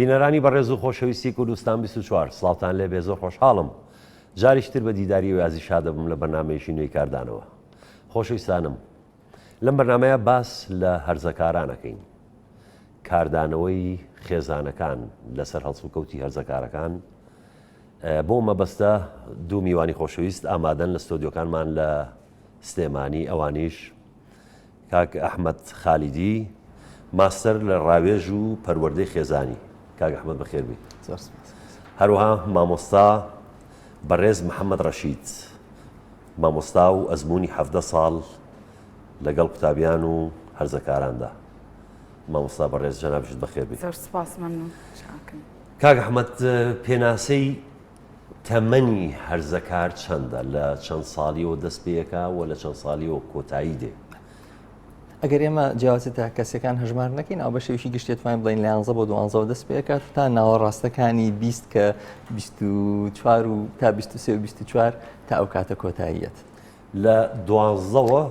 بینەرانی بەڕێز و خۆشەویستی کوردستان 24 سڵاوتان لێبێ زۆر خۆشحاڵم جاریشتر بە دیداری و یازی شاد دەبم لە بەرنامەیەکی نوێی کاردانەوە. خۆشەویستانم لەم بەرنامەیە باس لە هەرزەکارانەکەین، کاردانەوەی خێزانەکان لەسەر هەڵس و کەوتی هەرزەکارەکان. بۆ مەبەستە دوو میوانی خۆشەویست ئامادەن لە ستۆدیۆکانمان لە سلێمانی، ئەوانیش کاک ئەحمەد خالیدی، ماستەر لە ڕاوێژ و پەروەردەی خێزانی. کاک ئەحمەد بەخێر بیت. هەروەها مامۆستا بەڕێز محەممەد ڕەشید، مامۆستا و ئەزمموی 17 ساڵ لەگەڵ قوتابیان و هەرزەکاراندا. مامۆستا بەڕێز جەنابشت بەخێر بیت. کاک ئەحمەد، پێناسەی تەمەنی هەرزەکار چەندە؟ لە چەند ساڵیەوە دەست پێیەکە و لە چەند ساڵیەوە کۆتایی دێ؟ ئەگەر ئێمە جیاوازێتە کەسەکان هەژمار نەکەین، ئەو بە شێوشی گشتێتوانین بڵین لە 11 بۆ 12 دەست پێکات تا ناوەڕاستەکانی 20 کە 24 و تا 23 و 24 تا ئەو کاتە کۆتاییەت. لە 12ەوە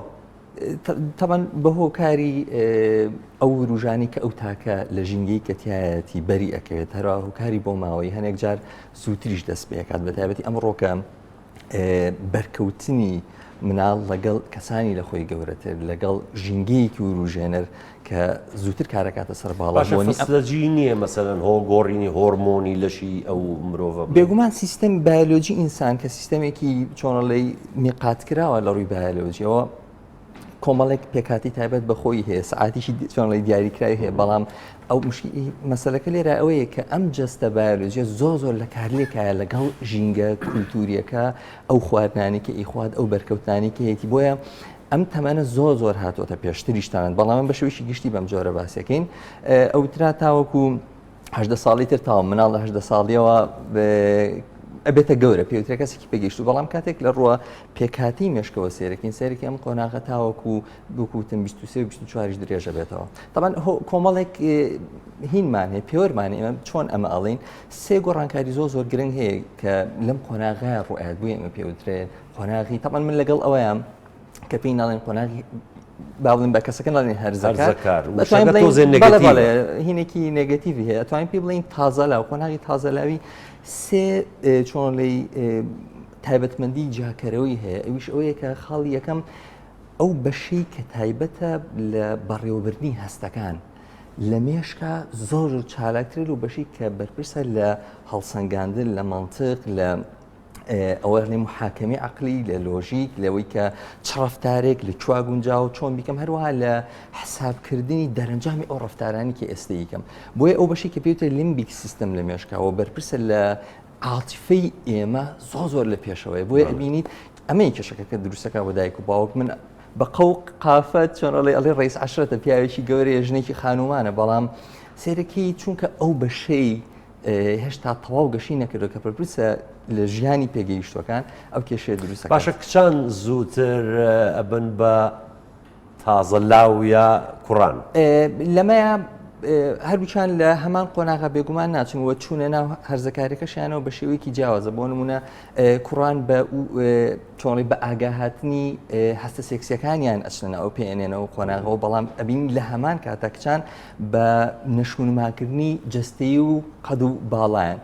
تەبەن بەهۆکاری ئەو ڕوژانی کە ئەو تاکە لە ژینگەی کەتیایەتی بەری ئەکەوێت، هەروە هۆکاری بۆ ماوەی هەنێک جار زووتریش دەست پێکات، بە تایبەتی ئەمڕۆکە بەرکەوتنی مناڵ لەگەڵ کەسانی لە خۆی گەورەتر، لەگەڵ ژینگەیەکی و ڕوژێنەر کە زووتر کارەکاتە سەر باڵەبوونی فەسلەجی نییە، مەسەلەن هۆگۆڕینی هۆرمۆنی لەشی ئەو مرۆڤە. بێگومان سیستەمی بایۆلۆجی ئینسان کە سیستەمێکی چۆنەڵی میقات کراوە لە ڕووی بایۆلۆجیەوە، کۆمەڵێک پێکاتی تایبەت بەخۆی هەیە، سعاتیشی چۆنڵی دیاریکراوی هەیە، بەڵام ئەو مەسەلەکە لێرە ئەوەیە کە ئەم جەستە بایۆلۆجیە زۆر لە کارلێکایە لەگەڵ ژینگە کولتوریەکە، ئەو خواردنانی کە ئیخوات، ئەو بەرکەوتانی کە هەیەی، بۆیە ئەم تەمەنە زۆر هاتوۆتە پێشتریشتانن، بەڵام بە شێوەیەکی گشتی بەم جۆرە باسیەکەین. ئەوترا تاوەکو 18 ساڵی تر تاوە مناڵ لە 18 ساڵیەوە ئەبێتە گەورە پێوترە کەسێکی پێگەیشت و بەڵام کاتێک لە ڕووە پێکاتی مێشکەوە سێرەکەین، سەرێکی ئەم قۆناغە تاوەکو بکوتن 23 و 24 درێژە بێتەوە. تەبەن کۆمەڵێک هینمان هەیە، پێوەرمانێ ئێمە چۆن ئەمە ئەڵین سێ گۆڕانکاری زۆر گرنگ هەیە کە لەم قۆناغە ڕوئات بووی ئەمە پێوترێت قۆناغی. تەبەن من لەگەڵ ئەوەیەم کە پێی ناڵێن قۆناغی باڵین بە کەسەکە ناڵێن هەرزەکار، هینێکی نێگەتیڤی هەیە، ئەتوانین پێ بڵین تازەلاو، قۆناغی تازەلاوی سێ چۆنڵی تایبەتمەندی جاکەرەوەی هەیە. ئەویش ئەوەیە کە خاڵی یەکەم ئەو بەشەی کە تایبەتە لە بەڕێوەبردنی هەستەکان لە مێشکە زۆر چالاکتر و بەشی کە بەرپرسە لە هەڵسەنگاندن لە مەنتیق، لە ئەوە لێ محاکەمی عەقلی، لە لۆژیک، لەوەی کە چ ڕەفتارێک لە چوا گونجاو چۆن بیکەم، هەروەها لە حسابکردنی دەرەنجامی ئەو ڕەفتارانی کە ئێستا یکەم. بۆیە ئەو بەشی کە پێوتە لیمبیک سیستەم لە مێشکەوە بەرپرسە لە عاتیفەی ئێمە زۆر لە پێشەوەی. بۆیە ئەبینیت ئەمەی کێشەکە دروستەکە بۆ دایک و باوک. من بە قەوق قافەت چۆنەڵێ ئەڵێ ڕئیس عەشرەتە پیاوێکی گەورەیە، ژنێکی خانومانە، بەڵام سێرەکەی چونکە ئەو بەشەی هێشتا تەواو گەشی نەکردو کە پرپرسە لە ژیانی پێگەیشتوەکان، ئەو کێشەیە دروستەکە. باشە کچان زووتر ئەبن بە تازەلاو یا کوڕان؟ لەمەیە هەردووچان لە هەمان قۆناغا بێگومان ناچنەوە، چوونە ناو هەرزەکارەکەشیانەوە بە شێوەیەکی جیاوازە. بۆ نمونە کوڕان بە چۆنڵی بە ئاگاهاتنی هەستە سێکسیەکانیان ئەچنە ئەو پێێنێنەوە قۆناغەوە، بەڵام ئەبین لە هەمان کاتە کچان بە نەشونماکردنی جەستەیی و قەد و باڵایان.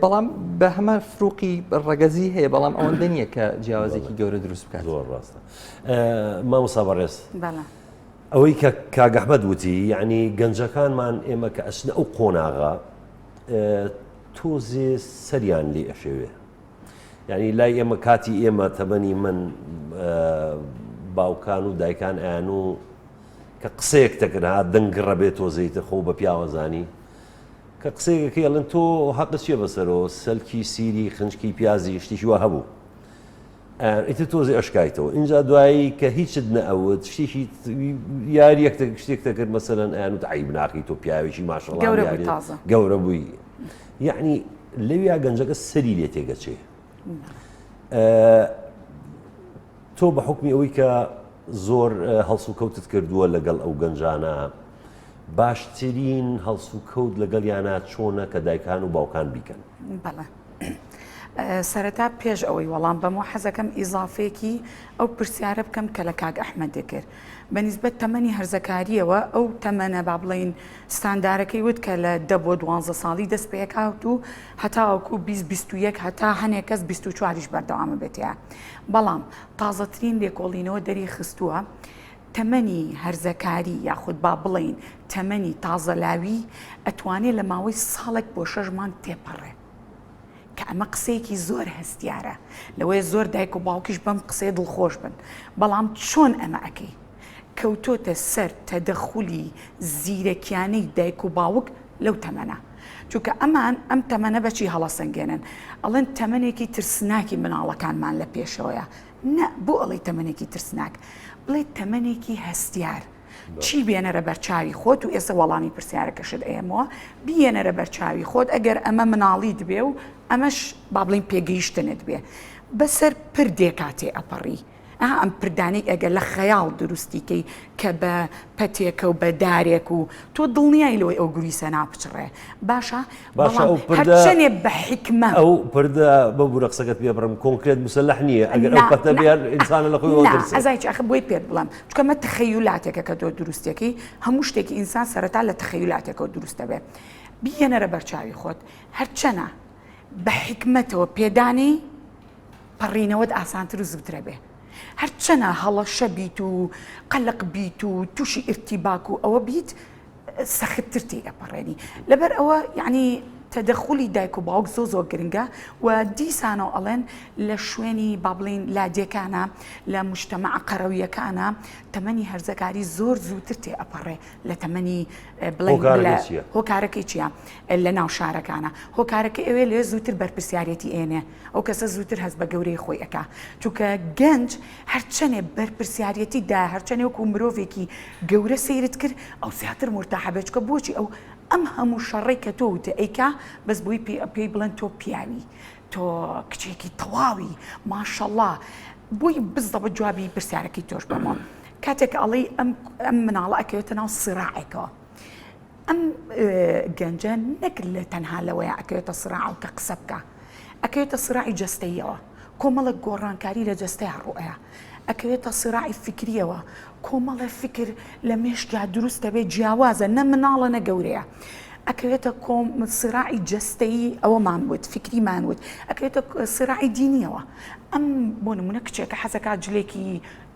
بەڵام بە هەمە فروقی ڕەگەزی هەیە، بەڵام ئەوەندە نییە کە جیاوازێکی گەورە دروست بکات. زۆر ڕاستە. مامۆستا بەڕێز، ئەوەی کە کاک ئەحمەد وتی، یعنی گەنجەکانمان ئێمە کە ئەچنە ئەو قۆناغا تۆزێ سەریان لێ ئەشێوێ. یعنی لای ئێمە کاتی ئێمە تەبەنی من باوکان و دایکان ئەیان و کە قسەیەک دەکرا دەنگڕە بێت تۆزەیتە خۆ بە پیاوەزانی کە قسەیەکەکە ئەڵێن تۆ حەقت چیە بەسەرەوە، سەلکی سیری خنجکی پیازی شتێکی وا هەبوو، ئیتر تۆزی ئەشکایتەوە. اینجا دوایی کە هیچت نەئەوت شتێکی یاریەک شتێک دەکرد، مەسەلەن ئەیان وت عیب ناکەی تۆ پیاوێکی ماشەڵڵا گەورە بووی. یعنی لەویا گەنجەکە سەری لێ تێگەچێ. تۆ بە حکمی ئەوەی کە زۆر هەڵس و کەوتت کردووە لەگەڵ ئەو گەنجانە، باشترین هەڵس و کەوت لەگەڵیانە چۆنە کە دایکان و باوکان بیکەن؟ بەڵێ، سەرەتا پێش ئەوەی وەڵام بەمەوە حەزەکەم ئیزافێکی ئەو پرسیارە بکەم کە لە کاک ئەحمەد دەکرد بەنسبەت تەمەنی هەرزەکاریەوە ئەو تەمەنە با بڵین ستاندارەکەی وت کە لە 10 بۆ 12 ساڵی دەست پێکاوت و هەتاوەکو 2021 هەتا هەنێک کەس 24ش بەردەوامە بێتەیە بەڵام تازەترین لێکۆڵینەوە دەری خستووە تەمەنی هەرزەکاری یاخود با بڵین تەمەنی تازەلاوی ئەتوانێت لە ماوەی ساڵێک بۆ 6 مانگ تێپەڕێ کە ئەمە قسەیەکی زۆر هەستیارە لەوەی زۆر دایک و باوکیش بەم قسەی دڵخۆش بن بەڵام چۆن ئەمە ئەەکەی کەوتۆتە سەر تەدەخولی زیرەکیانەی دایک و باوک لەو تەمەنە چونکە ئەمان ئەم تەمەنە بەچی هەڵەسەنگێنن ئەڵێن تەمەنێکی ترسناکی مناڵەکانمان لە پێشەوەیە نە بۆ ئەڵی تەمەنێکی ترسناک بڵێ تەمەنێکی هەستیار چی بێنەرە بەرچاوی خۆت و ئێستا وەڵامی پرسیارەکەشت ئێمەوە بێنەرە بەرچاوی خۆت ئەگەر ئەمە مناڵی دبێ و ئەمەش با بڵین پێگەیشتنت بێ بەسەر پردێ کاتێ ئەپەڕی ئەم پردانێک ئەگەر لە خەیاڵ دروستیکەی کە بە پەتێکە و بە دارێک و تۆ دڵنیای لەوەی ئەو گوریسە ناپچڕێ باشە هەرچەنێ بە حکمە ئەو پردە بە بوورە قسەکەت پێ بڕم کۆنکرێت مسلح نییە ئەگەر ئەو پەتە بێن ئینسانە لە خۆی وەدرسێ ئەزای ئەخ بۆی پێت بڵم چکەمە تخەیولاتێکە کە تۆ دروستێکی هەموو شتێکی ئینسان سەرەتا لە تخەیولاتێکەوە دروستە بێ بێنەرە بەرچاوی خۆت هەرچەنە بە حکمەتەوە پێدانی پەڕینەوەت ئاسانتر و زووترە بێ هەرچەنە هەڵەشە بیت و قەلق بیت و تووشی ئرتیباک و ئەوە بیت سەختتر تێگەپەڕێنی لەبەر ئەوە یعنی تەدەخولی دایک و باوک زۆ گرنگە و دیسانەوە ئەڵێن لە شوێنی با بڵین لادێکانە لە مجتەمع قەرەویەکانە تەمەنی هەرزەکاری زۆر زووتر تێ ئەپەڕێ لە تەمەنی هۆکارەکەی چییە لە ناو شارەکانە هۆکارەکە ئەوێ لێ زووتر بەرپرسیارەتی ئێنێ ئەو کەسە زووتر هەست بە گەورەی خۆی ئەکا چونکە گەنج هەرچەنێ بەرپرسیارەتی دا هەرچەنێ وەکو مرۆڤێکی گەورە سەیرت کرد ئەو زیاتر مرتاحە بێت چکە بۆچی ئەو ئەم هەموو شەڕێک کە تۆ وتە ئەیکا بەس بۆی پێی بڵێن تۆ پیاوی تۆ کچێکی تەواوی ماشەڵڵا بۆی بزدە بە جوابی پرسیارەکەی تۆش بەمە کاتێک ئەڵێ ئەم مناڵە ئەکەوێتە ناو سراعێکەوە ئەم گەنجە نەک لە تەنها لەوەیە ئەکەوێتە سراع و کە قسە بکە ئەکەوێتە سراعی جەستەیەوە کۆمەڵک گۆڕانکاری لە جەستەی ڕوئەیە ئەکەوێتە سراعی فکریەوە کۆمەڵە فکر لە مێشکیا دروستە بێت جیاوازە نە مناڵە نە گەورەیە ئەکەوێتە سراعی جەستەیی ئەوەمان وت فکریمان وت ئەکەوێتە سراعی دینیەوە ئەم بۆ نمونە کچێکە حەزەکە جلێکی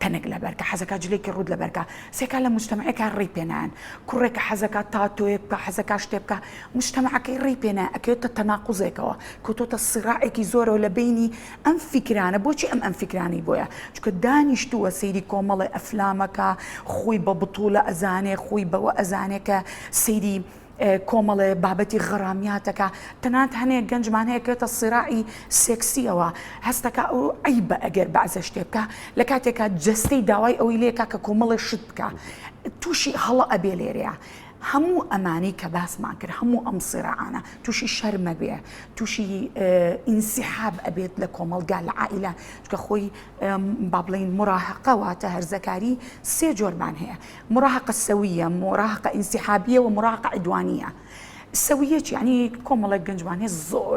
تەنێک لەبەرکە حەزەکە جلێکی ڕوود لەبەرکە سێکا لە مجتەمعەکە ڕێی پێنان کوڕێکە حەزەکە تاتۆیە بکە حەزەکە شتێ بکە مجتەمعەکەی ڕێی پێنە ئەکەوێتە تەناقوزێکەوە کەوتۆتە سراعێکی زۆرەوە لە بینی ئەم فکرانە بۆچی ئەم فکرانی بۆیە چونکە دانیشتووە سەیری کۆمەڵی ئەفلامەکە خۆی بە بتوڵە ئەزانێ خۆی بەوە ئەزانێکە سەیری کۆمەڵێ بابەتی غەرامیاتەکە تەنانەت هەنێک گەنجمان هەیە کێتە سراعی سێکسیەوە هەستەکە ئەو عیبە ئەگەر بەعزە شتێ بکە لە کاتێکە جەستەی داوای ئەوی لێکە کە کۆمەڵی شت بکە تووشی هەڵە ئەبێ لێرەیە هەموو ئەمانی کە باسمان کرد هەموو ئەم سراعانە تووشی شەرمە بێ تووشی ئینسیحاب ئەبێت لە کۆمەلگا لە عائیلە چکە خۆی با بڵین مراهقە واتە هەرزەکاری سێ جۆرمان هەیە مراهقە سەویە مراهقە ئینسیحابیە و مراهقە عیدوانیە سەویەکی ینی کۆمەڵێک گەنجمان هەیە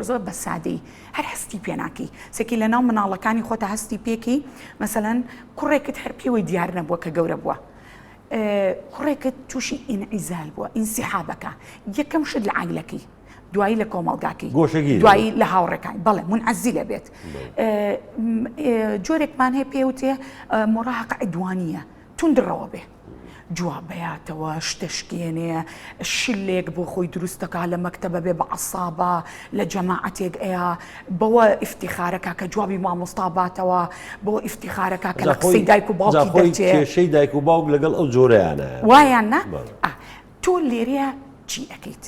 زۆر بە سادەی هەر هەستی پێناکەی سێکی لە ناو مناڵەکانی خۆتە هەستی پێکی مەسەلەن کوڕێکت هەر پێوەی دیار نەبووە کە گەورە بووە کوڕێکت تووشی ئینعیزال بووە ئینسیحابەکە یەکەم شت لە عائیلەکەی دوایی لە کۆمەڵگاکەی دوایی لە هاوڕێکانی بەڵێ منعەزی لەبێت جۆرێکمان هەیە پێوتێ مراهقە عیدوانیە توندڕەوە بێ جواب بەیاتەوە شتەشکێنێ شلێک بۆ خۆی دروستەکە لە مەکتەبە بێ بە عەسابە لە جەماعەتێک ئەیە بەوە ئیفتیخارەکە کە جوابی مامۆستا باتەوە بۆ ئیفتیخارەکە کە لە قسەی دایک و باوکی دەرچێ کێشەی دایک و باوک لەگەڵ ئەو جۆرەیانە وایان نا تۆ لێرەیە چی ئەەکەیت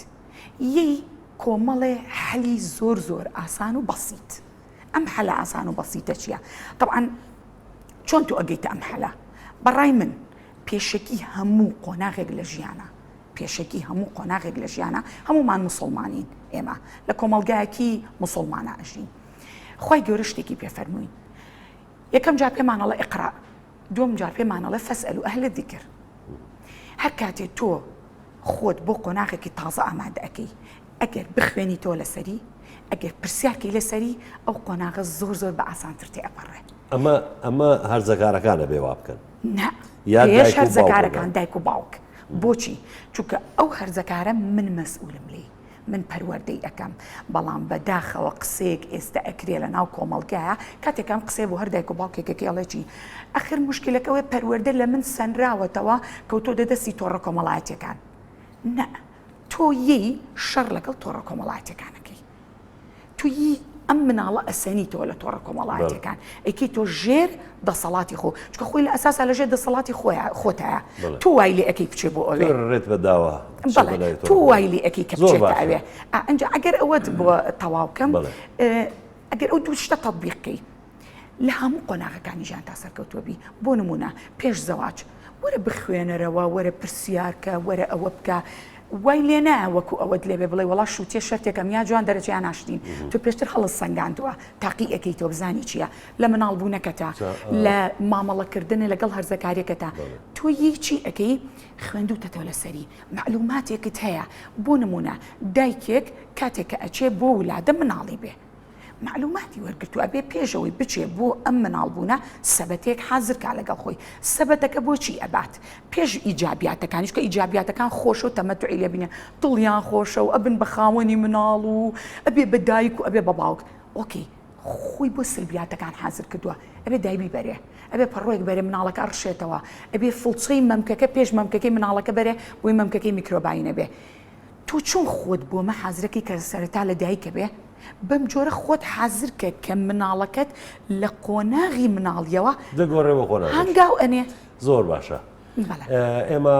یەی کۆمەڵێ حەلی زۆر ئاسان و بەسیت ئەم حەلە ئاسان و بەسیتە چییە طبعاً چۆن تۆ ئەگەیتە ئەم حەلە بەڕای من پێشەکی هەموو قۆناغێک لە ژیانە پێشەکی هەموو قۆناغێک لە ژیانە هەمومان مسلمانین ئێمە لە کۆمەلگایەکی مسلمانە ئەژین خۆی گەورە شتێکی پێفەرمووین یەکەم جار پێمانەڵە ئیقرا دوم جار پێمانەڵە فەسئەلوا ئەهل الذیکر هەر کاتێ تۆ خۆت بۆ قۆناغێکی تازە ئامادە ئەەکەی ئەگەر بخوێنی تۆ لەسەری ئەگەر پرسیارکەی لەسەری ئەو قۆناغە زۆر بە ئاسانتر تێپەڕێ. ئەمە هەرزەکارەکانە بێوا بکەن یا پێش هەرزەکارەکان دایک و باوک. بۆچی؟ چونکە ئەو هەرزەکارە من مەسئولم لێ، من پەروەردەی ئەەکەم، بەڵام بەداخەوە قسەیەک ئێستا ئەکرێ لە ناو کۆمەڵگایە کاتێکم قسێ بۆ هەر دایک و باوکێکەکەڵێکی ئەخر مشکلەکەوەی پەروەردە لە من سەنراوەتەوە کەوتۆ دەدەستی تۆڕە کۆمەڵایەتەکان. نە، تۆ یی شەڕ لەگەڵ تۆڕە کۆمەڵایەتەکانەکەی، توی ئەم مناڵە ئەسەنیتەوە لە تۆڕە کۆمەڵایەتەکان، ئەیکی تۆ ژێر دەسەڵاتی خۆ، چکە خۆی لە ئەساسا لەژێر دەسەڵاتی خۆتایە، تو وای لێ ئەەکەی بچێ بۆ ئەوێ ڕێت بەداوە، تو وای لێ ئەەکەی کە بچێتە ئەوێ. ئەنج ئەگەر ئەوەت بۆ تەواو بکەم، ئەگەر ئەو دوو شتە تەطبیقکەی لە هەموو قۆناغەکانی ژیان تا سەرکەوتووەبی، بۆ نمونە پێش زەواج وەرە بخوێنەرەوە، وەرە پرسیارکە، وەرە ئەوە بکە، وای لێ نایە وەکو ئەوەت لێبێ بڵێ وەڵا شووتێ شەرتێکەم یا جوان دەرەجیان ناشتین، تو پێشتر هەڵس سەنگاندووە تاقی ئەەکەی تۆ بزانی چییە، لە مناڵبوونەکەتە، لە مامەڵەکردن لەگەڵ هەرزەکاریەکەتە، تۆ یەکی ئەەکەی خوێندوتەوە لەسەری معلوماتێکت هەیە. بۆ نمونە دایکێک کاتێککە ئەچێ بۆ ولادە مناڵی بێ، معلوماتی وەرگرتو ئەبێ پێشەوەی بچێ بۆ ئەم مناڵبوونە سەبەتێک حازرکا لەگەڵ خۆی، سەبەتەکە بۆچی ئەبات پێش ئیجابیاتەکانیش کە ئیجابیاتەکان خۆش و تەمەتوعی لێبینێ، دڵیان خۆشە و ئەبن بە خاوەنی مناڵ و ئەبێ بە دایک و ئەبێ بە باوک. ئۆکەی، خۆی بۆ سلبیاتەکان حازر کردووە، ئەبێ دایبی بەرێ، ئەبێ پەڕۆیەک بەرێ مناڵەکە ڕشێتەوە، ئەبێ فڵچەی مەمکەکە پێش مەمکەکەی مناڵەکە بەرێ بۆی مەمکەکەی میکرۆبایی نەبێ. تۆ چۆن خۆت بۆمە حازرەکەی کە سەرەتا لە دایکە بێ، بەم جۆرە خۆت حازرکە کە مناڵەکەت لە قۆناغی مناڵیەوە دەگۆڕێەوە قۆناغ هەنگاو ئەنێ. زۆر باشە. ئێمە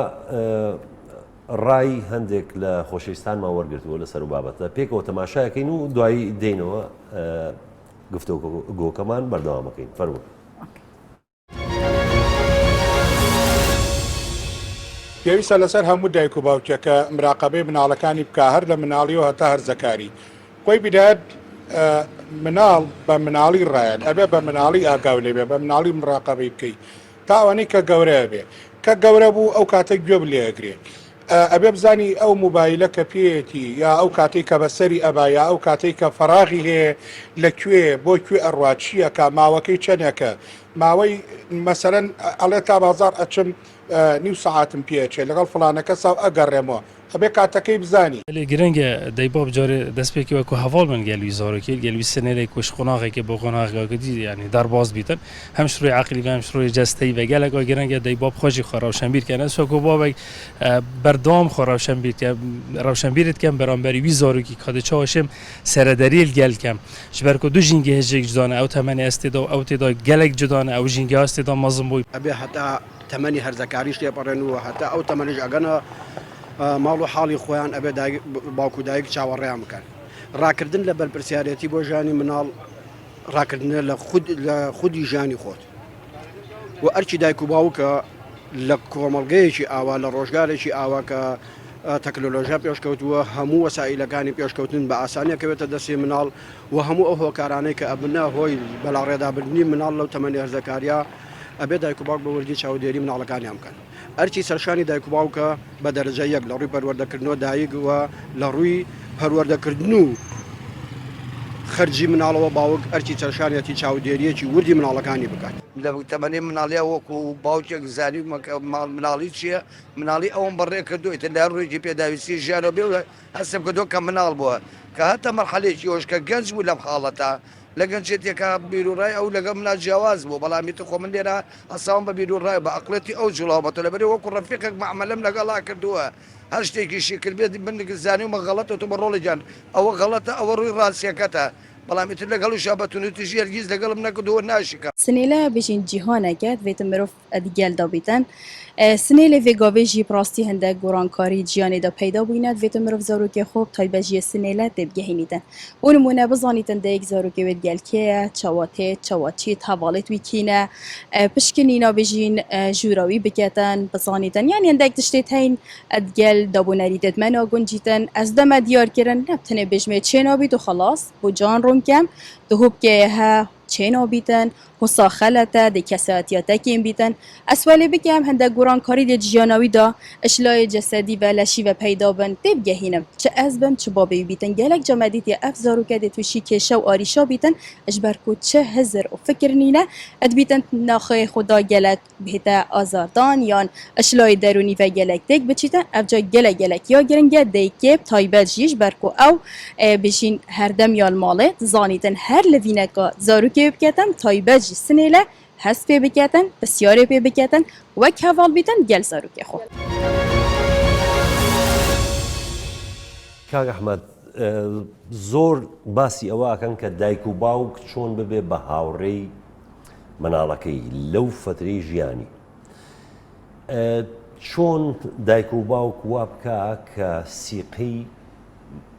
ڕای هەندێک لە خۆشەویستانمان وەرگرتووە لەسەر بابەتە، پێکەوە تەماشایەکەین و دوایی دێنەوە گفتوگۆکەمان بەردەوامەکەین. فەرموو. پێویستە لەسەر هەموو دایک و باوکێکە مراقەبەی مناڵەکانی بکە، هەر لە مناڵیەوە هەتا هەرزەکاری. خۆی بدات مناڵ بە مناڵی ڕایەن، ئەبێ بە مناڵی ئاگاو لێبێ، بە مناڵی مراقەبەی بکەی تا ئەوانەی کە گەورەیە بێ، کە گەورە بوو ئەو کاتێک گوێ لێگرێ، ئەبێ بزانی ئەو موبایلە کە پێێتی یا ئەو کاتێک کە بەسەری ئەبا یا ئەو کاتێک کە فەراغی هەیە لەکوێ بۆ کوێ ئەڕوا چییەکە، ماوەکەی چەندێکە، ماوەی مەسەرەن ئەڵێ تا بازار ئەچم نیو سەعاتم پێچێ لەگەڵ فڵانەکە ساو ئەگەڕێمەوە، ئەبێ کاتەکەی بزانی. لێ گرنگە دەیباب جارێ دەستپێکی وەکو هەواڵ من گەلوی زۆرەکە گەلوی سنێرێک کوش قۆناغێکی بۆ قۆناغەکەدی ینی دەرباز بیتن هەم شروعی عقلی هەم شروعی جەستەی بە گەلەکەوە گرنگە دەیباب خۆشی خۆ ڕەوشەنبیرکەنە سۆکۆ بابێک بەردەوام خۆ ڕەوشەنبیرت کەم بەرامبەری وی زۆرێکی کادە چاوەشم سەرەدەریل گەلکەم ژبەرکۆ دوو ژینگە هێژێک جدانە ئەو تەمەنی ئەستێدا و ئەو تێدا گەلێک جدانە ئەو ژینگە ئەستێدا مەزم بووی ئەبێ هەتا تەمەنی هەرزەکاریش لێپەڕێنەوە هەتا ئەو تەمەنیش ئەگەنە ماڵ و حاڵی خۆیان ئەبێ باوکو دایک چاوەڕێیان بکەن. ڕاکردن لە بەرپرسیارەتی بۆ ژانی مناڵ ڕاکردنە لە خودی ژانی خۆت و ئەرچی دایک و باوکە لە کۆمەڵگەیەکی ئاوا لە ڕۆژگارێکی ئاوا کە تەکنۆلۆژیا پێشکەوتووە هەموو وەسائلەکانی پێشکەوتن بە ئاسانیەکەوێتە دەستی مناڵ و هەموو ئەو هۆکارانەی کە ئەبنە هۆی بەلاڕێدابردنی مناڵ لەو تەمەنی هەرزەکاریە ئەبێ دایک و باوک بە وەرگی چاودێری مناڵەکانیان بکەن. ئەرچی سەرشانی دایک و باوکە بە دەرەجە یەک لە ڕووی پەروەردەکردنەوە دایک وە لە ڕووی پەروەردەکردن و خەرجی مناڵەوە باوک ئەرچی سەرشانێتی چاودێریەکی وردی مناڵەکانی بکات. لە تەمەنی مناڵیە وەکو باوکێک زانی مناڵی چییە؟ مناڵی ئەوم بەڕێ کردویتە لە ڕوویی پێداویستی ژیانەوە بێ هەستم کردو کە مناڵ بووە کە هەتە مەرحەلێکی ئەوش کە گەنج بوو لەم حاڵەتە لە گەنجێتێکە بیرروڕای ئەو لەگەڵ منە جیاواز بوو، بەڵامی تو خۆ من لێرە ئەساوم بە بیرروڕای بە عەقڵەتی ئەو جوڵاوبەتە لەبەرێ وەکو ڕەفیقێک مەعامەلەم لەگەڵا کردووە، هەر شتێکیشی کردبێت من زانی ومە غەڵەتە تو بە ڕۆڵێجان ئەوە غەڵەتە ئەوە ڕووی ڕاستیەکەتە، بەڵامی تر لەگەڵ شابەتونەتیژی هەرگیز لەگەڵم نەکردووە ناشیکە. سنێلە بژین جیهانەکەت vêtin mirov ئەدیگەل دابیتن سنێلê vê gavê jî rastî hindek gorankarî ciyanê de peyda bûyîne vêtin mirov zarokê xwe taybejiyê sinêle têbgehînîtin. Bû nimûne bizanîtin deyek zarokê wê gelkê ye, çawatê, çawatçî hevalêt wî kîne, pişkin nînabêjîn jûra wî biketin, bizanîtin. Yani hindek tiştê tên edgel dabûnerî dêdmena guncîtin, ez de me diyar kirin ne tenê bêjmê çê nabît û xelas, bû can rûnkem, di hûbkê he چێنەوە بیتن حوسا خەلەتە دەی کەساتیاتەکێن بیتن ئەسوالێ بکەم هەندە گۆڕانکاری لێ ژیاناویدا ئەشلای جەسەدی بە لەشیڤە پەیدا بن تێبگەهینم چ ئەس بم چ بابێ بیتن گەلک جەمەدیتێ ئەف زاروکە دێ تووشی کێشە و ئاریشا بیتن ئەشبەرکو چه هزر و فکر نینە ئەد بیتن ناخۆی خوددا گەلک بهێتە ئازاردان یان ئەشلای دەرونی و گەلک تێک بچیتە ئەفجا گەلک یا گرنگە دەیکێب تایبەت ژیش بەرکو ئەو بژین هەردەم یال ماڵێ زانیتن هەر لەڤینەکە زاروکێ بکەتن تایبەت ژی سنێلە هەست پێ بکەتن پرسیارێ پێ بکەتن وەک هەواڵ بیتن گەل زاروکێ خۆ کاک ئەحمەد زۆر باسی ئەوە ئەکەن کە دایک و باوک چۆن ببێ بە هاوڕێی مناڵەکەی لەو فترەی ژیانی چۆن دایک و باوک وا بکە کە سیقەی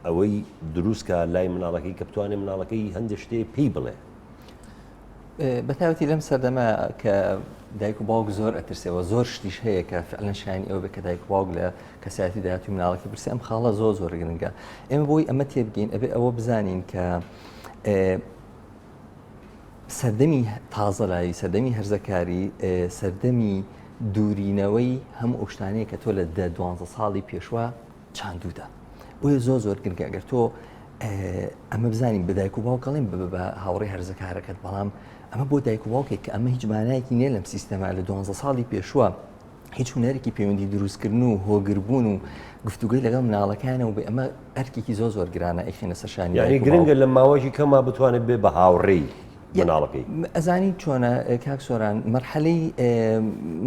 ئەوەی دروستکە لای مناڵەکەی کە بتوانێت مناڵەکەی هەندێک شتێ پێی بڵێ بەتاوەتی لەم سەردەما کە دایک و باوک زۆر ئەترسێەوە زۆر شتیش هەیە کە فعلەن شایانی ئەوە بێ کە دایک و باوک لە کەسایەتی داهاتی مناڵەکەی پرسێ ئەم خاڵە زۆر گرنگە ئێمە بۆی ئەمە تێبگەین ئەبێ ئەوە بزانین کە سەردەمی تازەلایی سەردەمی هەرزەکاری سەردەمی دوورینەوەی هەموو ئەو شتانەیە کە تۆ لە 12 ساڵی پێشوە چاندوودا بۆیە زۆر گرنگە ئەگەر تۆ ئەمە بزانین بە دایک و باوکەڵێن بە هاوڕێی هەرزەکارەکەت بەڵام ئەمە بۆ دایک و باوکێک کە ئەمە هیچ مانایەکی نییە لەم سیستەما لە 12 ساڵی پێشوە هیچ هونەرێکی پەیوەندی دروستکردن و هۆگربوون و گفتوگوی لەگەڵ مناڵەکانە و بێ ئەمە ئەرکێکی زۆر گرانە ئەیخێنە سەرشانی یعنی گرنگە لە ماوەیەکی کەما بتوانێت بێ بە هاوڕێی مناڵەکەی ئەزانی چۆنە کاک سۆران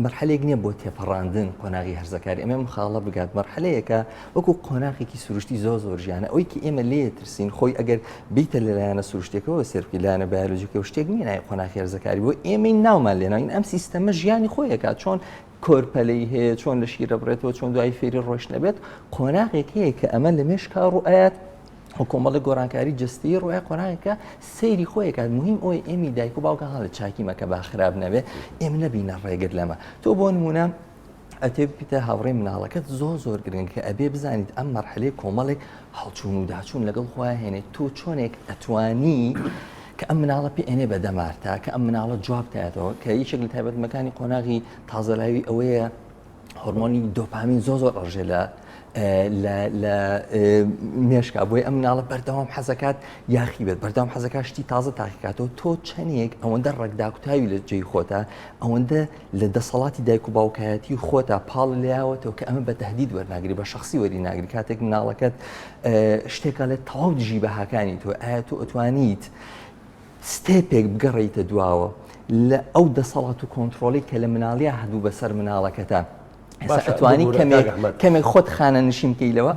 مەرحەلێک نییە بۆ تێپەڕاندن قۆناغی هەرزەکاری ئەمە خاڵە بگات مەرحەلەیەکە وەکو قۆناغێکی سروشتی زۆر ژیانە ئەوەی کە ئێمە لێ ترسین خۆی ئەگەر بیتە لەلایەنە سروشتێکەوە سێرکی لایەنە بایۆلۆژیکە و شتێک نیە نای قۆناغی هەرزەکاری بۆ ئێمەی ناومان لێناوین ئەم سیستەمە ژیانی خۆیەکات چۆن کۆرپەلەی هەیە چۆن لە شیرە بڕێتەوە چۆن دوای فێری ڕۆژ نەبێت قۆناغێک هەیە کە ئەمە لە مێشکا ڕوئایەت حکومەڵی گۆڕانکاری جستی ڕۆیە قۆناغێکە سەیری خۆیەکات مهم ئەوەی ئێمی دایک و باوکە هەڵە چاکیمەکە با خراپ نەبێ ئێمە نەبینە ڕێگەر لەمە تۆ بۆ نمونە ئەتێ بپیتە هاوڕێی مناڵەکەت زۆر گرنگە کە ئەبێ بزانیت ئەم مەرحەلەی کۆمەڵێک هەڵچوون و داچوون لەگەڵ خۆیان هێنێت تۆ چۆنێک ئەتوانی کە ئەم مناڵە پێ ئێنێ بە دەمارتا کە ئەم مناڵە جواب تایەتەوە کە یەکێک لە تایبەتمەکانی قۆناغی تازەلاوی ئەوەیە هۆرمۆنی دۆپامین زۆر ڕژێ لە مێشکا بۆی ئەم مناڵە بەردەوام حەزەکات یاخی بێت بەردەوام حەزەکە شتی تازە تاقیکاتەوە تۆ چەندێک ئەوەندە ڕێکدا کوتاوی لە جێی خۆتە ئەوەندە لە دەسەڵاتی دایک و باوکایەتی خۆتە پاڵ لایەوەتەوە کە ئەمە بە تەهدید وەرناگری بە شخصی وەری ناگری کاتێک مناڵەکەت شتێکە لێت تەواو دژی بەهاکانی تۆ ئایا تۆ ئەتوانیت ستێپێک بگەڕیتە دواوە لە ئەو دەسەڵات و کۆنتترۆلی کە لە مناڵیا هەدوو بەسەر مناڵەکەتە ئەتوانی کەمێک خۆت خانە نشیم کەیلەوە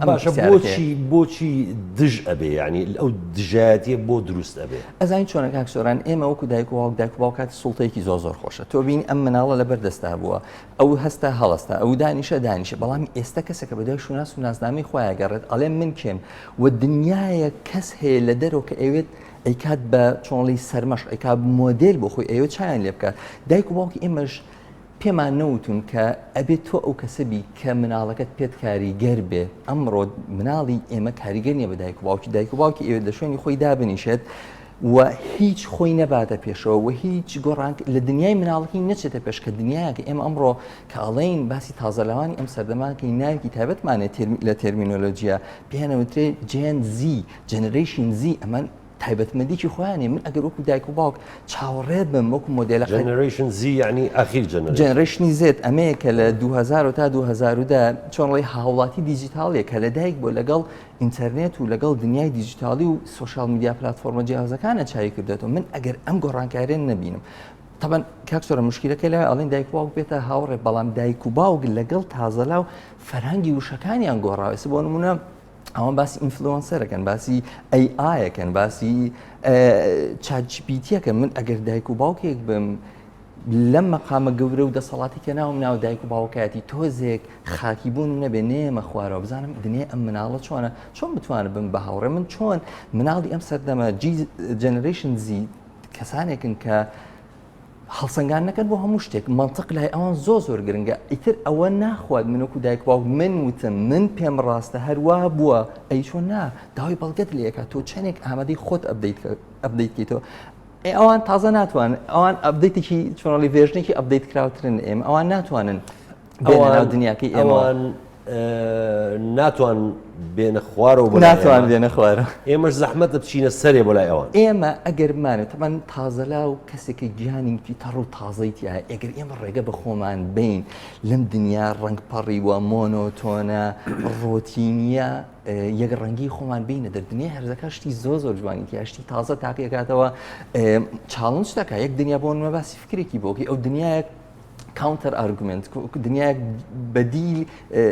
بۆچی دژ ئەبێ ینی ئەو دژایەتیە بۆ دروست ئەبێ ئەزانین چۆنە کاک سۆران ئێمە وەکو دایک و باوکات سوڵتەیەکی زۆر خۆشە تۆ بین ئەم مناڵە لەبەر دەستا بووە ئەو هەستا هەڵستا ئەو دانیشە بەڵامی ئێستا کەسێکە بەدای شوناس و ناسنامی خۆیان گەڕێت ئەڵێ من کێم و دنیاە کەس هەیە لە دەرەوە کە ئەوێت ئەیکات بە چۆنڵی سەرمەش ئەیکا مۆدل بۆ خۆی ئەوێ چیان لێ بکات دایک و باوکی ئێمەش پێمان نەوتون کە ئەبێت تۆ ئەو کەسەبی کە مناڵەکەت پێت کاریگەر بێ ئەمڕۆ مناڵی ئێمە کاریگەر نیە بە دایک و باوکی ئێوە لە شوێنی خۆی دابنیشێت و هیچ خۆی نەباتە پێشەوە و هیچ گۆڕان لە دنیای مناڵەکەی نەچێتە پێش کە دنیاکە ئێمە ئەمڕۆ کە ئەڵێین باسی تازەلاوانی ئەم سەردەمانکەی ناوی تایبەتمانێت لە تێرمینۆلۆژیە پێیانەوترێ جێن زی جەنەرەیشن زی ئەمە تایبەتمەندیی خۆیانێ من ئەگەر وەکو دایک و باوک چاوەڕێت بم وەکو مۆدێلە جەنەرەیشن زی یعنی ئەخیر جەنەرەیشنی زێت ئەمەیە کە لە 2000 تا 2010 چۆنڵی هاوڵاتی دیجیتاڵیە کە لە دایک بۆ لەگەڵ ئینتەرنێت و لەگەڵ دنیای دیجیتالی و سوۆشال میدیا پلتفۆرمە جیاوازەکانە چاوی کردێتەوە من ئەگەر ئەم گۆڕانکاریان نەبینم طبعا کاکسۆرە مشکلەکەی لە ئەڵێن دایک و باوک بێتە هاوڕێ بەڵام دایک و باوک لەگەڵ تازەلاو فەرهەنگی وشەکانیان گۆڕاوە بۆ نمونە ئەوان باسی ئینفلۆنسەرەکەن باسی ئەیکەن باسی چاتجیپیتیەکەن من ئەگەر دایک و باوکێک بم لەم مەقامە گەورە و دەسەڵاتی کە ناوم ناو دایک و باوکایەتی تۆزێک خاکیبوون نەبێ نێمە خوارەوە بزانم دنیای ئەم مناڵە چۆنە چۆن بتوانم بم بە هاوڕێ من چۆن مناڵی ئەم سەردەمە جەنەرەیشن زی کەسانێکن کە هەڵسەنگان نەکەن بۆ هەموو شتێک منطق لای ئەوان زۆر گرنگە ئیتر ئەوە ناخواد منوەکو دایک باوک من وتم من پێم ڕاستە هەروە بووە ئەی چۆن نا داوای بەڵگەت لێکە تۆ چەندێک ئامادەی خۆت ئەبدەیتکەیتەوە ئەوان تازە ناتوان ئەوان ئەبدەیتێکی چۆنەڵی ڤێژنێکی ئەبدەیت کراوترن ئێمە ئەوان ناتوانن بێنە ناو دنیاکەی ئێمەوان ناتوان بێنە خوارەوە ناتوان بێنە خوارە ئێمەش زەحمەتە بچینە سەرێ بۆ لای ئەوان ئێمە ئەگەرمانێت تەمان تازەلا و کەسێکی گیانێکی تەڕ و تازەیتیە ئەگەر ئێمە ڕێگە بە خۆمان بین لەم دنیا ڕنگپەڕی وە مۆنۆتۆنە ڕۆتینیە یەک ڕەنگی خۆمان بینە دەردنیای هەرزەکە شتی زۆر جوانیتی هەشتی تازە تاقیەکاتەوە چاڵنج دەکات یەک دنیا بۆ نمە باسی فکرێکی بۆکی ئەو دنیاەک کاونتەر ئارگومنت دنیاەک بەدیل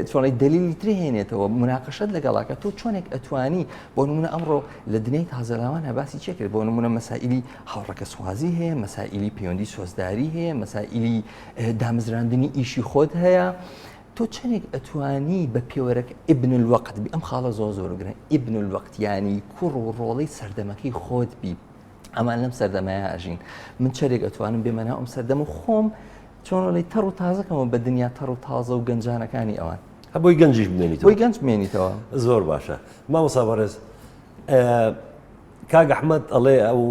چۆنی دلیلی تری هێنێتەوە مناقەشەت لەگەڵاکە تۆ چۆنێک ئەتوانی بۆ نمونە ئەمڕۆ لە دنیای تازەلاوانە باسی چێ کرد بۆ نمونە مەسائلی هاوڕەکە سوازی هەیە مەسائلی پەیوەندی سۆزداری هەیە مەسائلی دامەزراندنی ئیشی خۆت هەیە تۆ چەندێک ئەتوانی بە پێوەرەك ئیبن الوەقت بی ئەم خاڵە زۆر گرن ئیبن الوەقت ینی کوڕ و ڕۆڵەی سەردەمەکەی خۆت بی ئەمان لەم سەردەمایە ئاژین من چەرێک ئەتوانم بێمەنا ئەم سەردەم و خۆم چۆنڵی تەڕ و تازەکەمە بە دنیا تەڕ و تازە و گەنجانەکانی ئەوان بۆی گەنجیش بمێنیتەوە بۆی گەنج بمێنیتەوە زۆر باشە مامۆستا بەڕێز کاک ئەحمەد ئەڵێ ئەو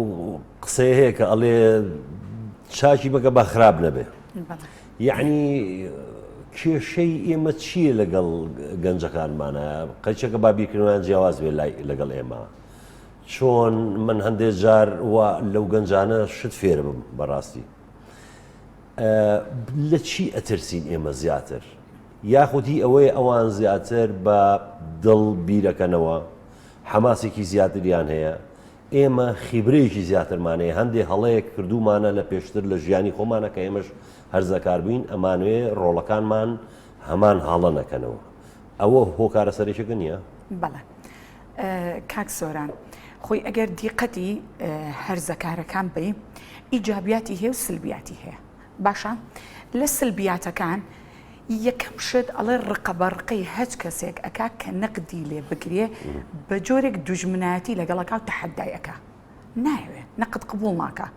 قسەیە هەیە کە ئەڵێ چاکی بەکە با خراپ نەبێ یعنی کێشەی ئێمە چییە لەگەڵ گەنجەکانمانە قەچەکە با بیرکردنیان جیاواز بێ لەگەڵ ئێمە چۆن من هەندێک جار وا لەو گەنجانە شت فێر بم بەڕاستی لە چی ئەترسین ئێمە زیاتر یاخودی ئەوەیە ئەوان زیاتر بە دڵ بیرەکەنەوە حەماسێکی زیاتریان هەیە ئێمە خیبرەیەکی زیاترمانەیە هەندێک هەڵەیەک کردومانە لە پێشتر لە ژیانی خۆمانە کە ئێمەش هەرزەکار بووین ئەمانوێ ڕۆڵەکانمان هەمان هاڵە نەکەنەوە ئەوە هۆکارە سەرێکەکە نییە؟ بەڵێ کاک سۆران خۆی ئەگەر دیقەتی هەرزەکارەکان بێ ئیجابیاتی هەیە و سلبیاتی هەیە باشە لە سلبیاتەکان یەکەم شت ئەڵێ ڕقەبەڕقەی هەچ کەسێک ئەکا کە نەقدی لێ بگرێ بە جۆرێک دوژمنایەتی لەگەڵەکە و تەحەدایەکە نایوێت نەقد قبول ناکە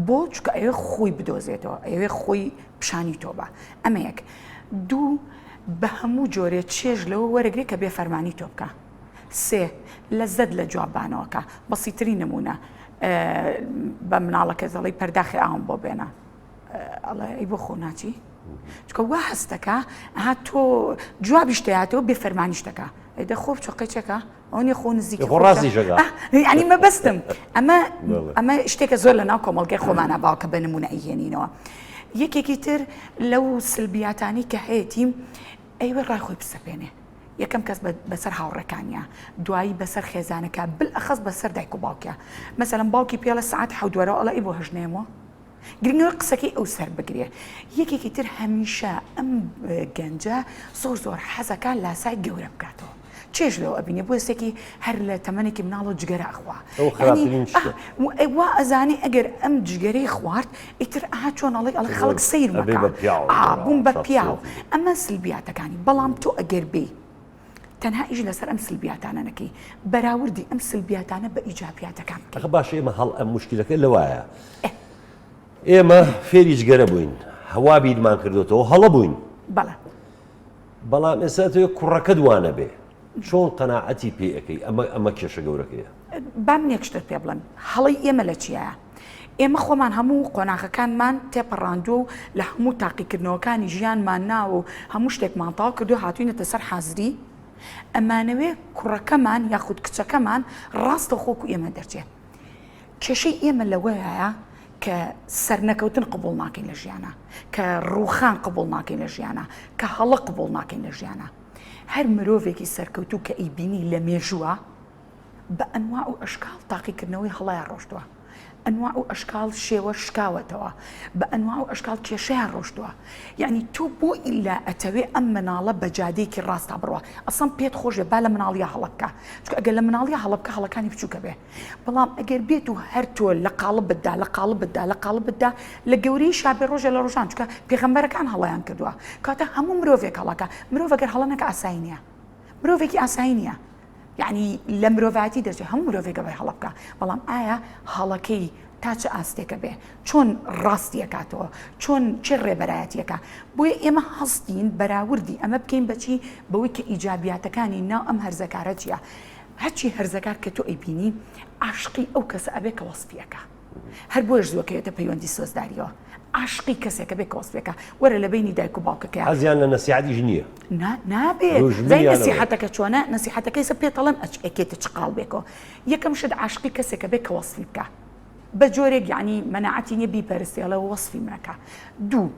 بۆ چکە ئەوێ خۆی بدۆزێتەوە ئەوێ خۆی پیشانی تۆ بە ئەمە یەک دوو بە هەموو جۆرێت چێژ لەوە وەرەگرێت کە بێ فەرمانی تۆ بکە سێ لەزەت لە جوابانەوەکە بەسیتری نمونە بە مناڵەکە زەڵی پەرداخی ئاوم بۆ بێنە ئەڵێ ئەی بۆ خۆ ناچی چکە وا هەستەکە ئەها تۆ جوابی شتەیاتەوە بێ فەرمانی شتەکە ئەیدە خۆ چۆقی چێکە ئەو نیە خۆ نزیکی ینی مەبەستم ئەمە شتێکە زۆر لە ناو کۆمەڵگەی خۆمانە باوکە بە نمونە ئەیهێنینەوە یەکێکی تر لەو سلبیاتانی کە هەیەتیم ئەیوە ڕای خۆی بسەپێنێ یەکەم کەس بەسەر هاوڕەکانیە دوایی بەسەر خێزانەکە بالئەخەس بەسەر دایک و باوکە مەسەلەن باوکی پێڵە سعات حەوت-وەرەوە ئەڵێ ئەی بۆ هەژنێمەوە گرنگەوە قسەکەی ئەو سەر بگرێ یەکێکی تر هەمیشە ئەم گەنجە زۆر حەزەکە لاسای گەورە بکاتەوە چێژ لەوە ئەبینێ بۆ هەستێکی هەر لە تەمەنێکی مناڵە جگەرە ئەخوا وا ئەزانی ئەگەر ئەم جگەرەی خوارد ئیتر ئاها چۆن ئەڵێ خەڵک سیر مەکە بووم بە پیاو ئەمە سلبیاتەکانی بەڵام تۆ ئەگەر بێ تەنها ئیش لەسەر ئەم سلبیاتانە نەکەی بەراوردی ئەم سلبیاتانە بە ئیجابیاتەکان بکەی باشە ئێمە هەڵ ئەم مشکلەکە لەوایە ئێمە فێری جگەرە بووین هەوا بیرمان کردوێتەوە هەڵە بووین بەڵام ئێستا تۆ کوڕەکە دوانە بێ چۆن قەناعەتی پێ ئەەکەی ئەمە کێشە گەورەکەیە بام نێک شتت پێ بڵێن هەڵی ئێمە لە چیە ئێمە خۆمان هەموو قۆناغەکانمان تێپەڕاندووە و لە هەموو تاقیکردنەوەکانی ژیانمان ناوە و هەموو شتێکمان تاوا کردو هاتوینەتە سەر حازری ئەمانەوێ کوڕەکەمان یاخود کچەکەمان ڕاستە خۆکو ئێمە دەرچێت کێشەی ئێمە لەوەیە کە سەرنەکەوتن قبول ناکەین لە ژیانە کە ڕووخان قبول ناکەین لە ژیانە کە هەڵە قبول ناکەین لە ژیانە هەر مرۆڤێکی سەرکەوتوو کە ئەیبینی لە مێژووە بە ئەنواع و ئەشکال تاقیکردنەوەی هەڵەیە ڕۆشتووە ئەنواع و ئەشکال شێوە شکاوەتەوە بە ئەنواع و ئەشکال کێشەیان ڕۆشتووە یعنی تۆ بۆ ئیلا ئەتەوێ ئەم مناڵە بە جادەیەکی ڕاستە بڕوە ئەسڵ پێت خۆشێ با لە مناڵیە هەڵە بکە چونکە ئەگەر لە مناڵیە هەڵە بکە هەڵەکانی بچووکە بێ بەڵام ئەگەر بێت و هەر تۆ لە قاڵب بدا لە گەورەی شابێ ڕۆژە لە ڕۆژان چونکە پێغەمبەرەکان هەڵەیان کردووە کاتە هەموو مرۆڤێک هەڵەکە مرۆڤ ئەگەر هەڵەنەکە ئاسایی نییە مرۆڤێکی ئاسایی نییە یعنی لە مرۆڤاتی دەچێت هەموو مرۆڤێکە بە هەڵە بکە بەڵام ئایا هەڵەکەی تا چه ئاستێکە بێ چۆن ڕاستیەکاتەوە چۆن چه ڕێبەرایەتیەکە بۆیە ئێمە هەستین بەراوردی ئەمە بکەین بەچی بەوەی کە ئیجابیاتەکانی ناو ئەم هەرزەکارە چیە هەرچی هەرزەکار کە تۆ ئەیبینی عاشقی ئەو کەسە ئەبێ کە وەسفیەکە هەر بۆش زۆکەوێتە پەیوەندی سۆزداریەوە عاشقی کەسێکە بێ کۆسپێکە وەرە لە بینی دایک و باوکەکە حەزیان لە نەسیحەتی ژنیە نابێت زای نەسیحەتەکە چۆنە نەسیحەتەکەی سە پێتەڵم ئەکێتە چقاڵ بێکەوە یەکەم شت عاشقی کەسێکە بێ کە وەسفی بکە بە جۆرێک یعنی مەناعەتی نیە بیپەرستێڵە وەسفی منەکە دوو